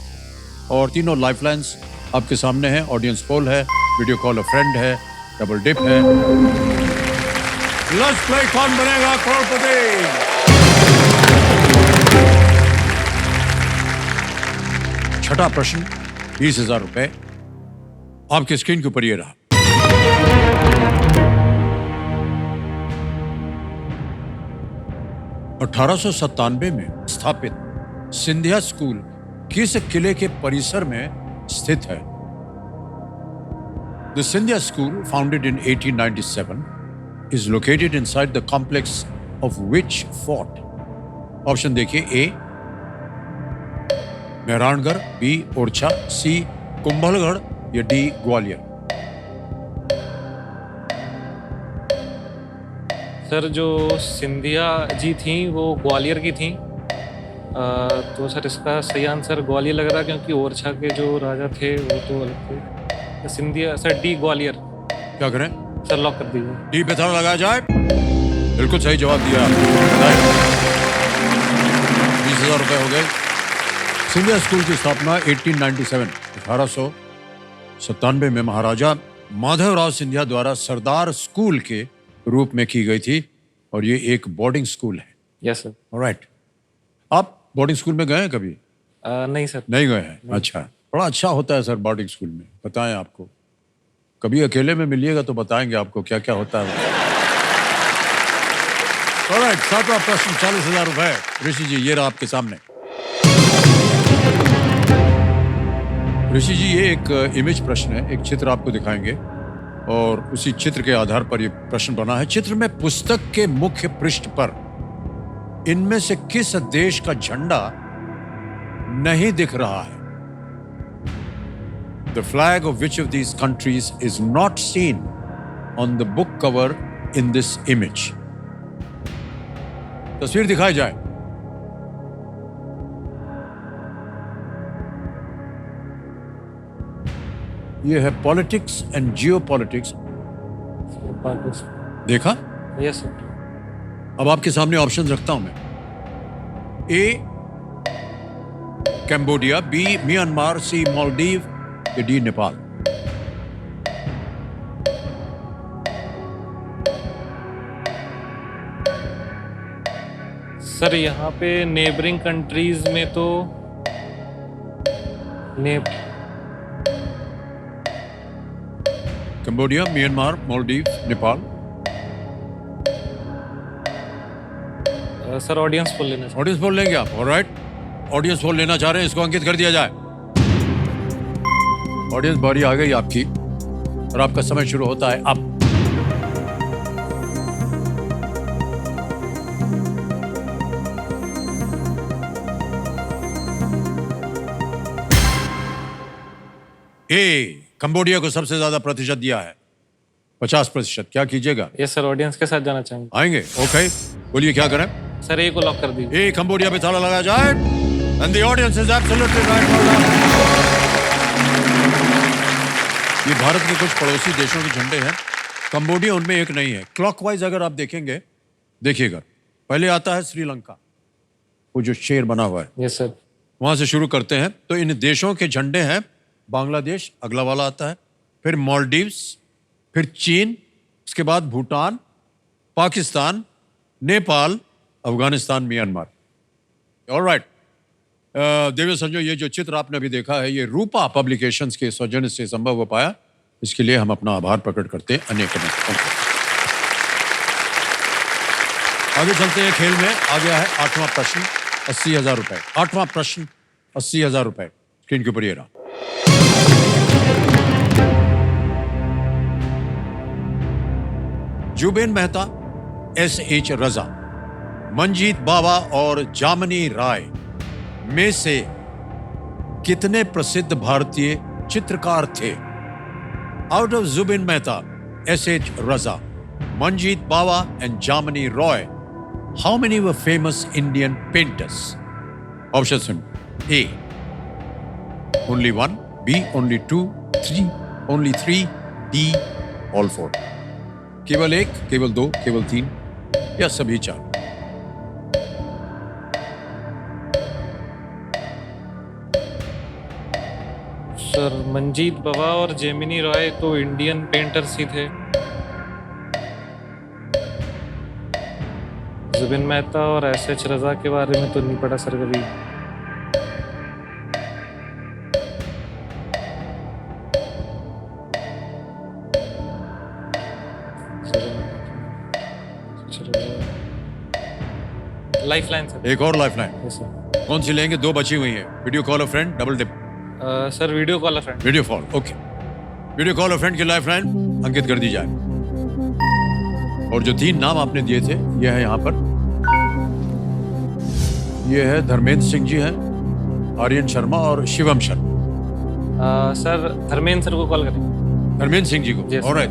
और 3 लाइफलाइंस आपके सामने हैं। ऑडियंस पोल है, वीडियो कॉल अ फ्रेंड है, डबल डिप है। लेट्स प्ले कौन बनेगा करोड़पति। छठा प्रश्न 20,000 रुपए आपके स्क्रीन के ऊपर ये रहा। (1897) में स्थापित सिंधिया स्कूल किस किले के परिसर में स्थित है? The Scindia School, founded in 1897, is located inside the complex of which fort? Option देखिए, ए मेहरानगढ़, बी ओरछा, सी कुंभलगढ़ या डी ग्वालियर। सर जो सिंधिया जी थी वो ग्वालियर की थी, तो सर इसका सही आंसर ग्वालियर लग रहा है, क्योंकि ओरछा के जो राजा थे वो तो अलग थे। Scindia sir, D Gwalior. क्या करें? सर लॉक कर दीजिए। डी पे ताला लगाया जाए। बिल्कुल सही जवाब दिया। 20,000 रुपए हो गए। सिंधिया स्कूल की स्थापना 1897 में महाराजा माधवराव सिंधिया द्वारा सरदार स्कूल के रूप में की गई थी और ये एक बोर्डिंग स्कूल है। Yes sir. ऑलराइट। आप बोर्डिंग स्कूल में गए हैं कभी? नहीं सर। नहीं गए हैं? अच्छा, बड़ा अच्छा होता है सर बोर्डिंग स्कूल में। बताएं, आपको कभी अकेले में मिलिएगा तो बताएंगे आपको क्या क्या होता है। ऑलराइट, सातवां प्रश्न 40,000 रुपए। ऋषि जी, ये रहा आपके सामने। ऋषि जी, ये एक इमेज प्रश्न है। एक चित्र आपको दिखाएंगे और उसी चित्र के आधार पर ये प्रश्न बना है। चित्र में पुस्तक के मुख्य पृष्ठ पर इनमें से किस देश का झंडा नहीं दिख रहा है? The flag of which of these countries is not seen on the book cover in this image? तस्वीर दिखाई जाए। ये है पॉलिटिक्स एंड जियोपॉलिटिक्स। देखा? Yes sir. अब आपके सामने ऑप्शन रखता हूं मैं। ए कैम्बोडिया, बी म्यांमार, सी मालदीव या डी नेपाल। सर यहाँ पे नेबरिंग कंट्रीज में तो Cambodia, Myanmar, Maldives, Nepal. Sir audience poll लेना। ऑडियंस पोल लेंगे आप? ऑलराइट, ऑडियंस पोल लेना चाह रहे हैं, इसको अंकित कर दिया जाए। ऑडियंस बारी आ गई आपकी और आपका समय शुरू होता है अब। ए कंबोडिया को सबसे ज्यादा प्रतिशत दिया है, 50%। क्या कीजिएगा? यस सर, ऑडियंस के साथ जाना चाहेंगे। आएंगे? ओके, बोलिए क्या करें? सर ए को लॉक कर दीजिए। ए कंबोडिया पे ताला लगाया जाए। And the audience is absolutely right. ये भारत के कुछ पड़ोसी देशों के झंडे हैं, कंबोडिया उनमें एक नहीं है। क्लॉकवाइज अगर आप देखेंगे, देखिएगा, पहले आता है श्रीलंका, वो जो शेर बना हुआ है। Yes sir. वहां से शुरू करते हैं। तो इन देशों के झंडे हैं। बांग्लादेश अगला वाला आता है, फिर मालदीव्स, फिर चीन, उसके बाद भूटान, पाकिस्तान, नेपाल, अफगानिस्तान, म्यांमार। ऑलराइट, देवेंद्र संजय, ये जो चित्र आपने अभी देखा है, ये रूपा पब्लिकेशंस के सौजन्य से संभव हो पाया। इसके लिए हम अपना आभार प्रकट करते हैं अनेक अनेक। आगे चलते हैं खेल में। आ गया है 8वां प्रश्न, 80,000 रुपए। 8वां प्रश्न, 80,000 रुपए। स्क्रीन के ऊपर ये रहा। जुबेन मेहता, S.H. रजा, मंजीत बावा और जामनी राय में से कितने प्रसिद्ध भारतीय चित्रकार थे? Out of Zubin Mehta, S.H. Raza, Manjit Bawa and Jamini Roy, how many were famous Indian painters? Option सुन। A only 1, B only 2, only 3, D all 4। केवल 1, केवल 2, केवल 3 या सभी 4? सर मंजीत बावा और जेमिनी रॉय तो इंडियन पेंटर्स ही थे। जुबिन मेहता और S.H. रजा के बारे में तो नहीं पढ़ा सर कभी। Lifeline sir. एक और लाइफलाइन। Yes sir. कौन सी लेंगे? दो बची हुई हैं। Video call a friend, double dip. Sir video call a friend. Video call, okay. Video call a friend की लाइफलाइन अंकित कर दी जाए। और जो 3 नाम आपने दिए थे, ये है यहाँ पर। ये है धर्मेंद्र सिंह जी हैं, आर्यन शर्मा और शिवम शर्मा। सर धर्मेंद्र सर को कॉल करें। धर्मेंद्र सिंह जी को, Yes, ऑलराइट।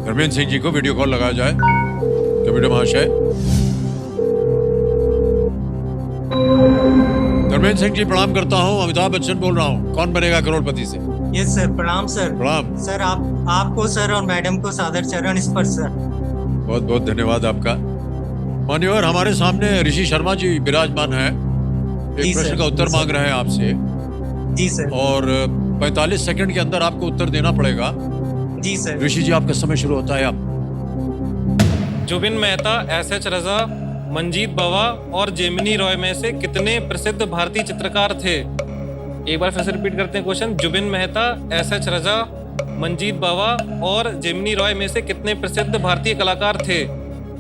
धर्मेंद्र सिंह जी को वीडियो कॉल लगाया जाए। कंप्यूटर महाशय। धर्मेंद्र सिंह जी प्रणाम करता हूँ, अमिताभ बच्चन बोल रहा हूँ। कौन बनेगा करोड़पति से? यस सर, प्रणाम सर। प्रणाम। सर आपको सर और मैडम को सादर चरण स्पर्श सर। बहुत बहुत धन्यवाद आपका। मान्यवर, हमारे सामने ऋषि शर्मा जी विराजमान है। जी एक प्रश्न सर, का उत्तर जी मांग सर। रहे हैं आपसे जी सर। और 45 सेकंड के अंदर आपको उत्तर देना पड़ेगा। जी सर। ऋषि जी, आपका समय शुरू होता है। आप जुबिन मेहता, एस.एच. रजा, मंजीत बावा और जेमिनी रॉय में से कितने प्रसिद्ध भारतीय चित्रकार थे? एक बार फिर से रिपीट करते हैं क्वेश्चन। जुबिन मेहता, एस.एच. रजा, मंजीत बावा और जेमिनी रॉय में से कितने प्रसिद्ध भारतीय कलाकार थे?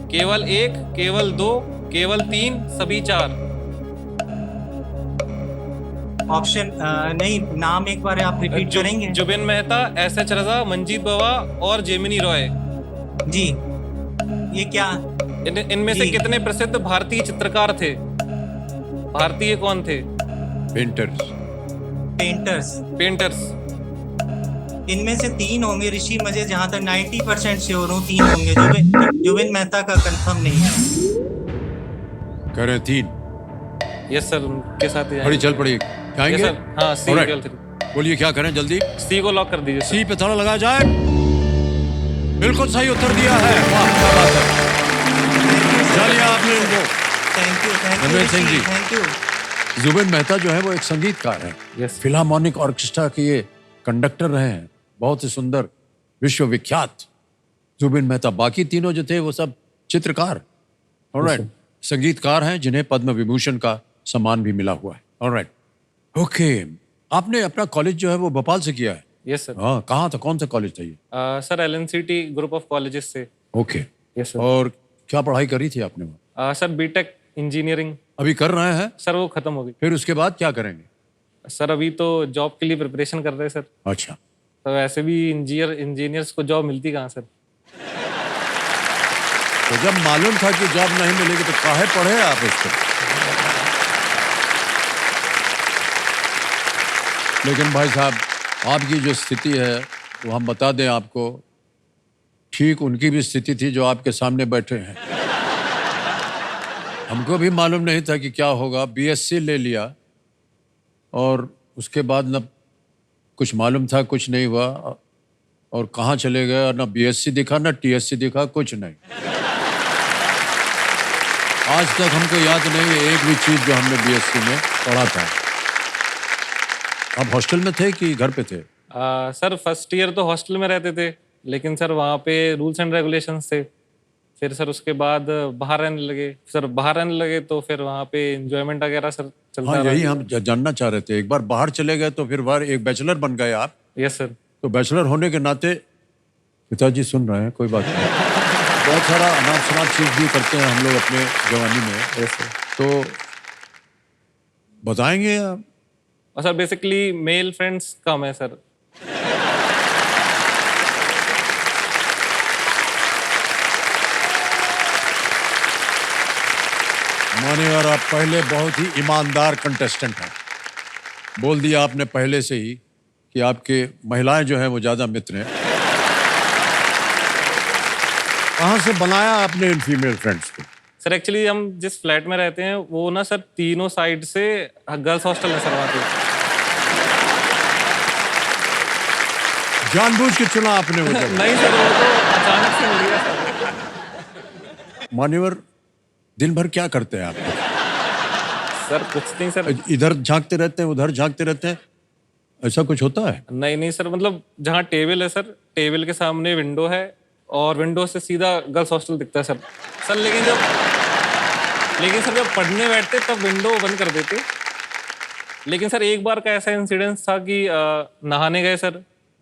केवल 1, केवल 2, केवल 3, सभी 4? ऑप्शन नहीं, नाम एक बार आप रिपीट करेंगे? जुबिन मेहता, एस.एच. रजा, मंजीत बावा और जेमिनी रॉय। जी, ये क्या? इनमें से जी। कितने प्रसिद्ध भारतीय चित्रकार थे? भारतीय कौन थे? पेंटर्स। पेंटर्स। पेंटर्स। इनमें से 3 होंगे ऋषि, मुझे जहाँ तक 90% श्योर हूँ 3 होंगे। जुबिन मेहता का कंफर्म नहीं है। कह रहे हैं 3। यस सर, उनके साथ ही बड़ी चल पड़ी जाएंगे। यस सर, हाँ सी Alright. केवल 3। बोलिए क्या करें जल्दी? सी को लॉक कर दीजिए सर। सी पे ताला लगाया जाए। बिल्कुल सही उत्तर दिया है। वाह, क्या बात है। चलिए आपने इनको। Thank you Dharmendra Singh ji. Thank you. Zubin Mehta जो है वो एक संगीतकार है। यस। फिलार्मोनिक ऑर्केस्ट्रा के ये कंडक्टर रहे हैं। बहुत ही सुंदर, विश्वविख्यात जुबिन मेहता। बाकी तीनों जो थे वो सब चित्रकार, ऑलराइट, संगीतकार हैं जिन्हें पद्म विभूषण का सम्मान भी मिला हुआ है। Alright, okay. आपने अपना कॉलेज जो है वो भोपाल से किया है? Yes sir. हाँ, कहाँ था? कौन सा कॉलेज था ये? Sir LNCT group of colleges से। ओके। Yes sir. और क्या पढ़ाई करी थी आपने वहाँ? Sir BTech engineering. अभी कर रहे हैं? सर वो खत्म हो गई। फिर उसके बाद क्या करेंगे? सर अभी तो जॉब के लिए प्रिपरेशन कर रहे हैं सर। अच्छा, तो वैसे भी इंजीनियर्स को जॉब मिलती कहाँ सर? तो जब मालूम था कि जॉब नहीं मिलेगी तो काहे पढ़े आप इसको? लेकिन भाई साहब, आपकी जो स्थिति है वो हम बता दें आपको, ठीक उनकी भी स्थिति थी जो आपके सामने बैठे हैं। हमको भी मालूम नहीं था कि क्या होगा। बीएससी ले लिया और उसके बाद न कुछ मालूम था, कुछ नहीं हुआ और कहाँ चले गए। और ना बीएससी दिखा, ना टीएससी दिखा, कुछ नहीं। आज तक हमको याद नहीं है एक भी चीज जो हमने बीएससी में पढ़ा था। आप हॉस्टल में थे कि घर पे थे? सर फर्स्ट ईयर तो हॉस्टल में रहते थे, लेकिन सर वहाँ पे रूल्स एंड रेगुलेशंस थे। फिर सर उसके बाद बाहर रहने लगे। सर बाहर रहने लगे तो फिर वहाँ पे एंजॉयमेंट वगैरह सर चलता हाँ, रहा। यही हम जानना चाह रहे थे। एक बार बाहर चले गए तो फिर बाहर एक बैचलर बन गए आप। Yes sir. तो बैचलर होने के नाते, पिताजी सुन रहे हैं, कोई बात नहीं, बहुत सारा अनाप शनाप चीज भी करते हैं हम लोग अपने जवानी में। Yes sir. तो बताएंगे आप? और सर बेसिकली मेल फ्रेंड्स कम है सर। मान्यवर, आप पहले बहुत ही ईमानदार कंटेस्टेंट हैं। बोल दिया आपने पहले से ही कि आपके महिलाएं जो हैं वो ज्यादा मित्र हैं। कहाँ से बनाया आपने इन फीमेल फ्रेंड्स को? सर एक्चुअली हम जिस फ्लैट में रहते हैं वो ना सर तीनों साइड से गर्ल्स हॉस्टल है सर वहाँ पे। जानबूझ के चुना आपने वो जगह? नहीं सर, वो तो अचानक से मिल गया सर। मान्यवर, दिन भर क्या करते हैं आप? सर कुछ नहीं सर। इधर झांकते रहते हैं, उधर झांकते रहते हैं, ऐसा कुछ होता है? नहीं सर, मतलब जहाँ टेबल है सर, टेबल के सामने विंडो है और विंडो से सीधा गर्ल्स हॉस्टल दिखता है सर। लेकिन सर जब पढ़ने बैठते तब विंडो बंद कर देते। लेकिन सर एक बार का ऐसा इंसिडेंस था कि नहाने गए सर,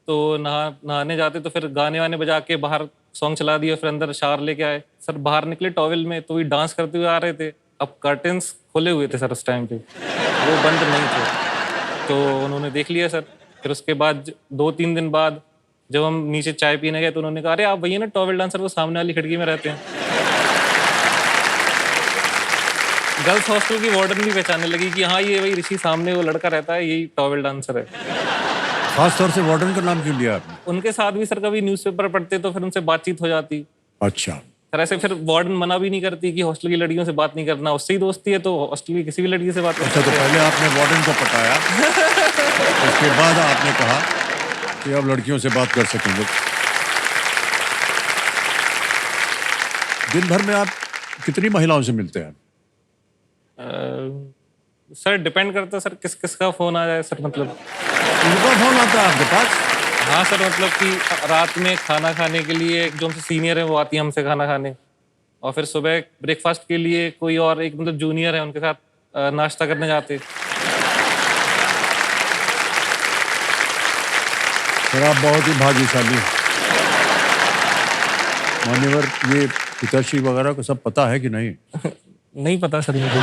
तो नहाने जाते तो फिर गाने वाने बजा के बाहर सॉन्ग चला दिया, फिर अंदर शावर लेके आए। सर बाहर निकले टॉवेल में तो वही डांस करते हुए आ रहे थे। अब कर्टेन्स खुले हुए थे सर उस टाइम पे, वो बंद नहीं थे, तो उन्होंने देख लिया सर। फिर उसके बाद 2-3 दिन बाद जब हम नीचे चाय पीने गए तो उन्होंने कहा, अरे आप वही ना टॉवेल डांसर, वो सामने वाली खिड़की में रहते हैं। गर्ल्स हॉस्टल की वार्डन भी पहचानने लगी कि हाँ ये वही ऋषि सामने वो लड़का रहता है, यही टॉवेल डांसर है। खास तौर से वार्डन का नाम क्यों लिया आपने? उनके साथ भी सर कभी न्यूज़पेपर पढ़ते तो फिर उनसे बातचीत हो जाती अच्छा, सर। ऐसे फिर वार्डन मना भी नहीं करती कि हॉस्टल की लड़कियों से बात नहीं करना, उससे ही दोस्ती है तो हॉस्टल की किसी भी लड़की से बात कर अच्छा। तो पहले आपने वार्डन को पटाया, उसके बाद आपने कहा कि अब लड़कियों से बात कर सकेंगे। दिन भर में आप कितनी महिलाओं से मिलते हैं? सर डिपेंड करता है सर किस किस का फोन आ जाए सर, मतलब उनका फोन आता है आपके पास? हाँ सर, मतलब कि रात में खाना खाने के लिए जो हमसे सीनियर है वो आती है हमसे खाना खाने, और फिर सुबह ब्रेकफास्ट के लिए कोई और एक मतलब जूनियर है उनके साथ नाश्ता करने जाते। सर आप बहुत ही भाग्यशाली हैं। मान्यवर, ये पिताश्री वगैरह को सब पता है कि नहीं? नहीं पता सर मुझे।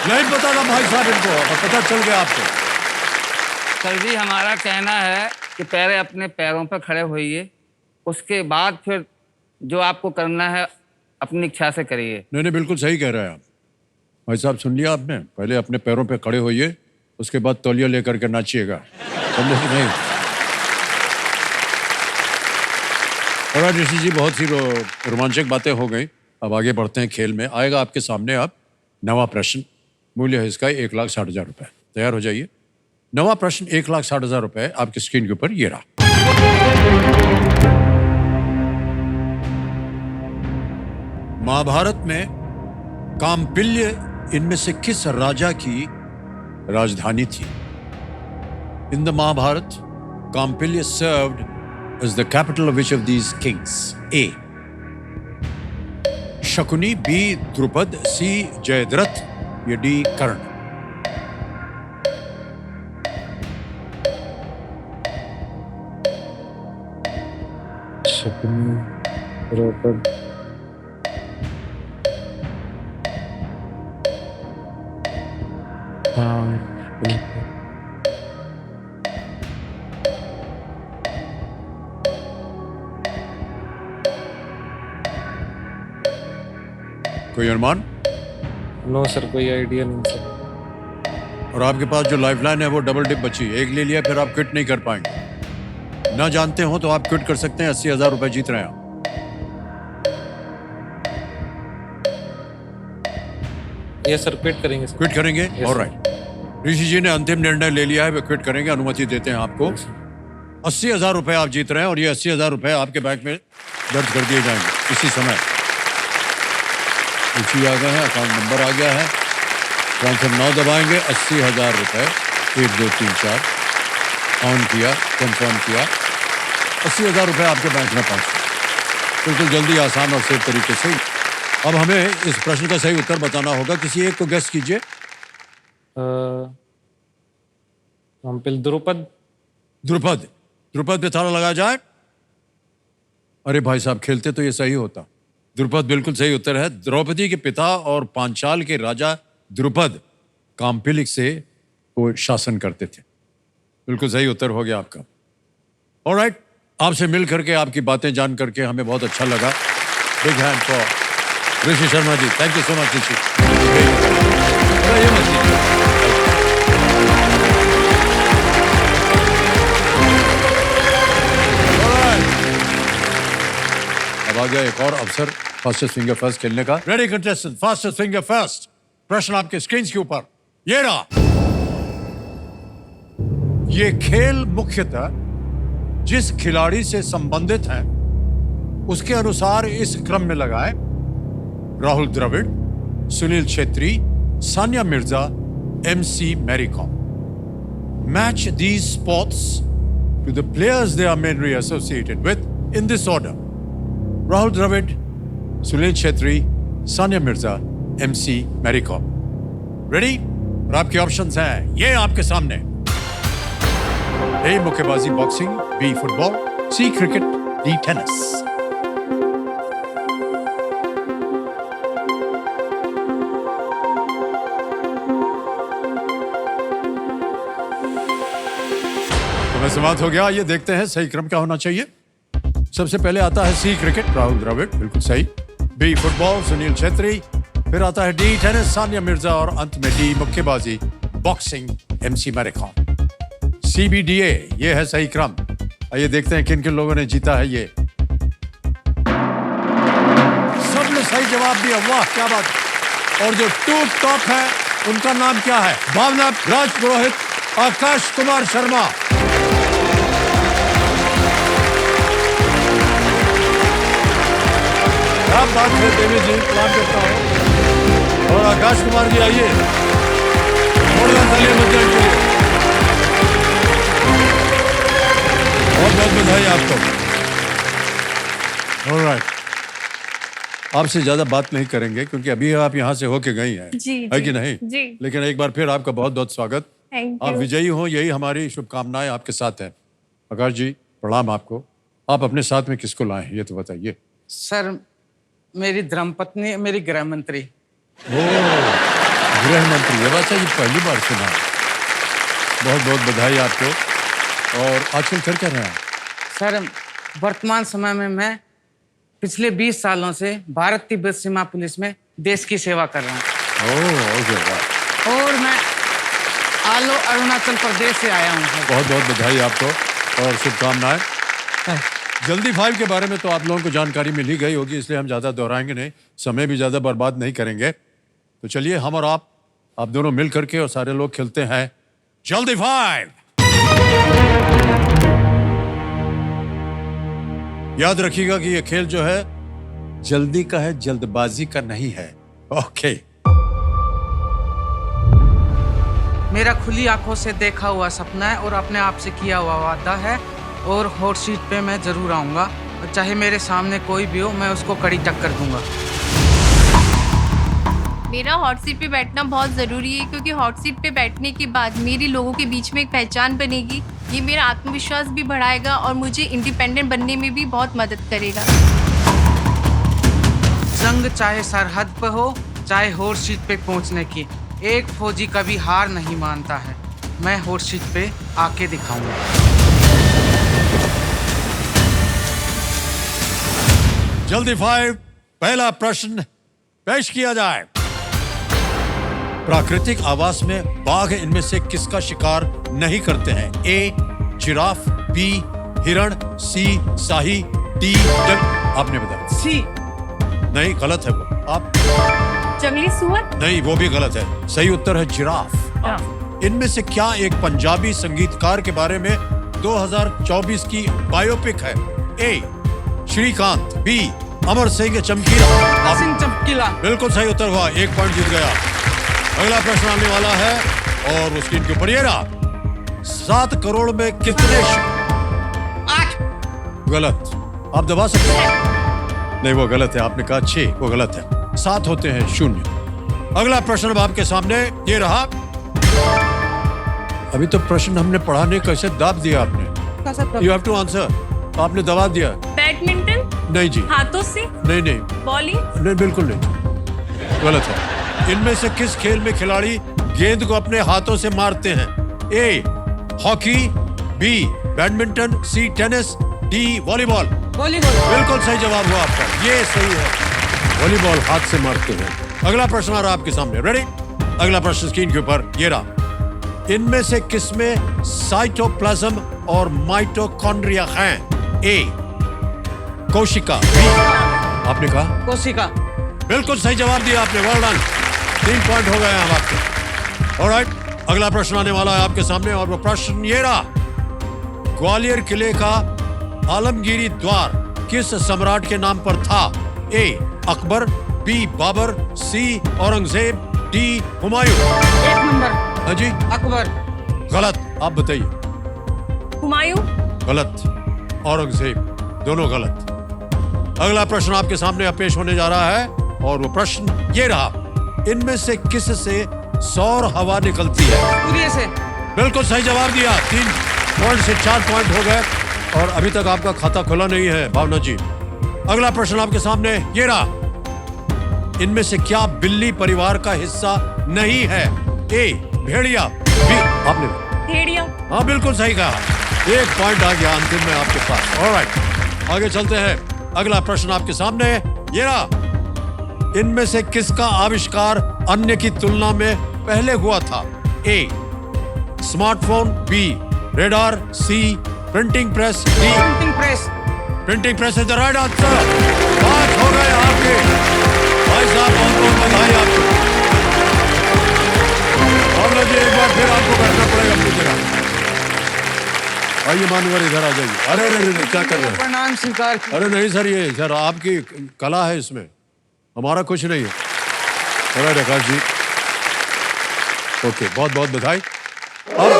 नहीं पता था भाई साहब इनको, अब पता चल गया आपको। सर जी हमारा कहना है कि पहले अपने पैरों पर खड़े होइए, उसके बाद फिर जो आपको करना है अपनी इच्छा से करिए। नहीं, बिल्कुल सही कह रहे हैं आप भाई साहब। सुन लिया आपने? पहले अपने पैरों पे खड़े होइए, उसके बाद तौलिया लेकर के नाचिएगा, समझे कि नहीं? और ऋषि जी, बहुत सी रोमांचक बातें हो गई। अब आगे बढ़ते हैं खेल में। आएगा आपके सामने अब नवा प्रश्न, मूल्य है इसका 1,60,000 रुपए। तैयार हो जाइए। नवा प्रश्न 1,60,000 रुपए आपकी स्क्रीन के ऊपर ये रहा। महाभारत में काम्पिल्य इनमें से किस राजा की राजधानी थी? In the Mahabharata, Kampilya served as the capital of which of these kings? A. Shakuni, B. Drupada, C. Jayadratha, या D. कर्ण? शकुनी, द्रुपद, कोई अनुमान? नो सर, कोई आइडिया नहीं सर। और आपके पास जो लाइफलाइन है वो डबल डिप बची, एक ले लिया, फिर आप क्विट नहीं कर पाएंगे। ना जानते हो तो आप क्विट कर सकते हैं। 80,000 रुपए जीत रहे हैं आप। ये सर क्विट करेंगे सर। क्विट करेंगे? ऑलराइट। ऋषि जी ने अंतिम निर्णय ले लिया है, वे क्विट करेंगे। अनुमति देते हैं आपको। 80,000 रुपए आप जीत रहे हैं और ये 80,000 रुपए आपके बैंक में दर्ज कर दिए जाएंगे इसी समय। ऋषि आ गए हैं, अकाउंट नंबर आ गया है, ट्रांसफर 9 दबाएंगे। 80,000 रुपए 1 2 3 4 ऑन किया, कंफर्म किया। 80,000 रुपए आपके बैंक में पहुंच गए। बिल्कुल जल्दी, आसान और सेफ तरीके से। अब हमें इस प्रश्न का सही उत्तर बताना होगा। किसी एक को गेस कीजिए। द्रुपद। द्रुपद, द्रुपद पे ताला लगाया जाए। अरे भाई साहब, खेलते तो ये सही होता। द्रुपद बिल्कुल सही उत्तर है। द्रौपदी के पिता और पांचाल के राजा द्रुपद काम्पिलिक से वो शासन करते थे। बिल्कुल सही उत्तर हो गया आपका। ऑलराइट, आपसे मिल करके, आपकी बातें जान करके हमें बहुत अच्छा लगा। Big hand for Rishi Sharma ji. Thank you so much Rishi. ये मत कीजिए। अब आ गया एक और अवसर फास्टेस्ट फिंगर फर्स्ट खेलने का। Ready contestant, fastest finger first. प्रश्न आपके स्क्रीन के ऊपर ये रहा। ये खेल मुख्यतः जिस खिलाड़ी से संबंधित है उसके अनुसार इस क्रम में लगाए: Rahul Dravid, Sunil Chhetri, Sania Mirza, MC Mary Kom. Match these sports to the players they are mainly associated with in this order: Rahul Dravid, Sunil Chhetri, Sania Mirza, MC Mary Kom. Ready? और आपके ऑप्शंस हैं ये आपके सामने। A. मुक्केबाजी boxing, B. Football, C. Cricket, D. Tennis. समय समाप्त हो गया। ये देखते हैं सही क्रम क्या होना चाहिए। सबसे पहले आता है सी क्रिकेट, राहुल द्रविड़, बिल्कुल सही। B football, Sunil Chhetri. फिर आता है डी टेनिस, सानिया मिर्जा। और अंत में डी मुक्केबाजी, बॉक्सिंग, MC मैरीकॉम। CBDA, ये है सही क्रम। आइए देखते हैं किन किन लोगों ने जीता है ये। सबने सही जवाब दिया, वाह क्या बात। और जो टॉप है उनका नाम क्या है? भावना राज पुरोहित, आकाश कुमार शर्मा। क्या बात है देवी जी, प्रणाम करता हूँ। और आकाश कुमार जी आइए, बहुत बहुत बधाई आपको। ऑलराइट, आपसे ज्यादा बात नहीं करेंगे क्योंकि अभी आप यहाँ से होके गई हैं, है कि नहीं? जी। लेकिन एक बार फिर आपका बहुत बहुत स्वागत। थैंक आप यू। विजयी हो, यही हमारी शुभकामनाएं आपके साथ हैं। आकाश जी प्रणाम आपको। आप अपने साथ में किसको लाए हैं ये तो बताइए। सर, मेरी धर्मपत्नी, मेरी गृह मंत्री। गृह मंत्री, ये बात ये पहली बार सुना। बहुत बहुत बधाई आपको। और आजकल कर क्या रहे हैं? सर, वर्तमान समय में मैं पिछले 20 सालों से भारत तिब्बत सीमा पुलिस में देश की सेवा कर रहा हूँ। ओके, वाह। और मैं आलो अरुणाचल प्रदेश से आया हूँ सर। बहुत बहुत बधाई आपको और शुभकामनाएं। जल्दी 5 के बारे में तो आप लोगों को जानकारी मिल ही गई होगी, इसलिए हम ज्यादा दोहराएंगे नहीं, समय भी ज्यादा बर्बाद नहीं करेंगे। तो चलिए हम और आप दोनों मिल करके और सारे लोग खेलते हैं जल्दी 5। याद रखिएगा कि ये खेल जो है जल्दी का है, जल्दबाजी का नहीं है। ओके। मेरा खुली आंखों से देखा हुआ सपना है और अपने आप से किया हुआ वादा है, और हॉट सीट पे मैं जरूर आऊंगा, और चाहे मेरे सामने कोई भी हो मैं उसको कड़ी टक्कर दूंगा। मेरा हॉट सीट पे बैठना बहुत ज़रूरी है, क्योंकि हॉट सीट पे बैठने के बाद मेरी लोगों के बीच में एक पहचान बनेगी। ये मेरा आत्मविश्वास भी बढ़ाएगा और मुझे इंडिपेंडेंट बनने में भी बहुत मदद करेगा। जंग चाहे सरहद पे हो, चाहे हॉट सीट पे पहुंचने की, एक फौजी कभी हार नहीं मानता है। मैं हॉट सीट पे आके दिखाऊंगा। जल्दी 5, पहला प्रश्न पेश किया जाए। प्राकृतिक आवास में बाघ इनमें से किसका शिकार नहीं करते हैं? A जिराफ, B हिरण, C शाही, D जंग। आपने बताया सी। नहीं, गलत है वो। आप जंगली सुअर। नहीं, वो भी गलत है। सही उत्तर है जिराफ। इनमें से क्या एक पंजाबी संगीतकार के बारे में 2024 की बायोपिक है? A श्रीकांत, B अमर सिंह चमकीला। सिंह चमकीला। बिल्कुल सही उत्तर हुआ, 1 पॉइंट जीत गया। अगला प्रश्न आने वाला है और वो स्क्रीन के ऊपर ये रहा। 7 करोड़ में कितने 8। गलत। आप दबा सकते हैं? नहीं, वो गलत है। आपने कहा 6, वो गलत है। 7 होते हैं 0। अगला प्रश्न अब आपके सामने ये रहा। अभी तो प्रश्न हमने पढ़ा नहीं, कैसे दाब दिया आपने? You have to answer. आपने दबा दिया। बैडमिंटन। नहीं जी। हाथों से। नहीं। बॉलिंग। नहीं, बिल्कुल नहीं, गलत है। इनमें से किस खेल में खिलाड़ी गेंद को अपने हाथों से मारते हैं? A hockey, B badminton, C tennis, D volleyball. Volleyball. बिल्कुल सही जवाब हुआ आपका, ये सही है। वॉलीबॉल हाथ से मारते हैं। अगला प्रश्न आ रहा आपके सामने, रेडी? अगला प्रश्न स्क्रीन के ऊपर ये रहा। इनमें से किसमें साइटोप्लाज्म और माइटोकॉन्ड्रिया हैं? A कोशिका, B आपने कहा कोशिका। बिल्कुल सही जवाब दिया आपने, वेल डन। 3 पॉइंट हो गए हैं अब आपके। ऑलराइट, अगला प्रश्न आने वाला है आपके सामने और वो प्रश्न ये रहा। ग्वालियर किले का आलमगीरी द्वार किस सम्राट के नाम पर था? A Akbar, B Babar, C Aurangzeb, D Humayun. 1 number. हाँ जी। अकबर। गलत। आप बताइए। हुमायूं। गलत। औरंगजेब, दोनों गलत। अगला प्रश्न आपके सामने अब पेश होने जा रहा है और वो प्रश्न ये रहा। इनमें से किस से सौर हवा निकलती है? सूर्य से। बिल्कुल सही जवाब दिया। 3 पॉइंट से 4 पॉइंट हो गए और अभी तक आपका खाता खुला नहीं है भावना जी। अगला प्रश्न आपके सामने ये रहा। इनमें से क्या बिल्ली परिवार का हिस्सा नहीं है? A भेड़िया, B आपने भेड़िया। हाँ बिल्कुल सही कहा। एक पॉइंट आ गया अंतिम में आपके पास। ऑलराइट, आगे चलते हैं। अगला प्रश्न आपके सामने है, ये रहा। इनमें से किसका आविष्कार अन्य की तुलना में पहले हुआ था? A smartphone, B radar, C printing press, D printing press. Printing press is the right answer. 5 हो गए आपके। भाई साहब बहुत बहुत बधाई आपको। और जी एक बार फिर आपको बैठना पड़ेगा अपनी जगह। आइए मानवर इधर आ जाइए। अरे अरे क्या कर रहे हैं? प्रणाम स्वीकार। अरे नहीं सर, ये सर आपकी कला है इसमें, हमारा कुछ नहीं है। अरे आकाश जी, ओके, बहुत बहुत बधाई। अब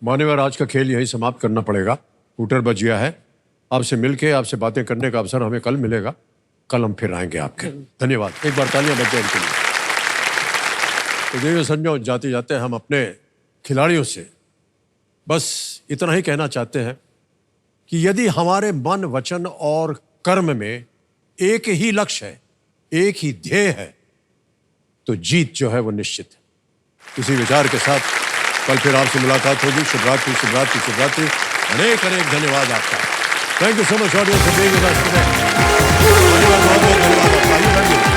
मान्यवर, आज का खेल यही समाप्त करना पड़ेगा। हूटर बज गया है। आपसे मिलके आपसे बातें करने का अवसर हमें कल मिलेगा। कल हम फिर आएंगे आपके। धन्यवाद। एक बार तालियां बज जाए इनके लिए। तो देवी संजो, जाते जाते हम अपने खिलाड़ियों से बस इतना ही कहना चाहते हैं कि यदि हमारे मन, वचन और कर्म में एक ही लक्ष्य है, एक ही ध्येय है, तो जीत जो है वो निश्चित है। इसी विचार के साथ कल फिर आपसे मुलाकात होगी। शुभ रात्रि, शुभ रात्रि, शुभ रात्रि। अनेक अनेक धन्यवाद आपका। Thank you so much audience for being with us today. बहुत बहुत धन्यवाद आपका।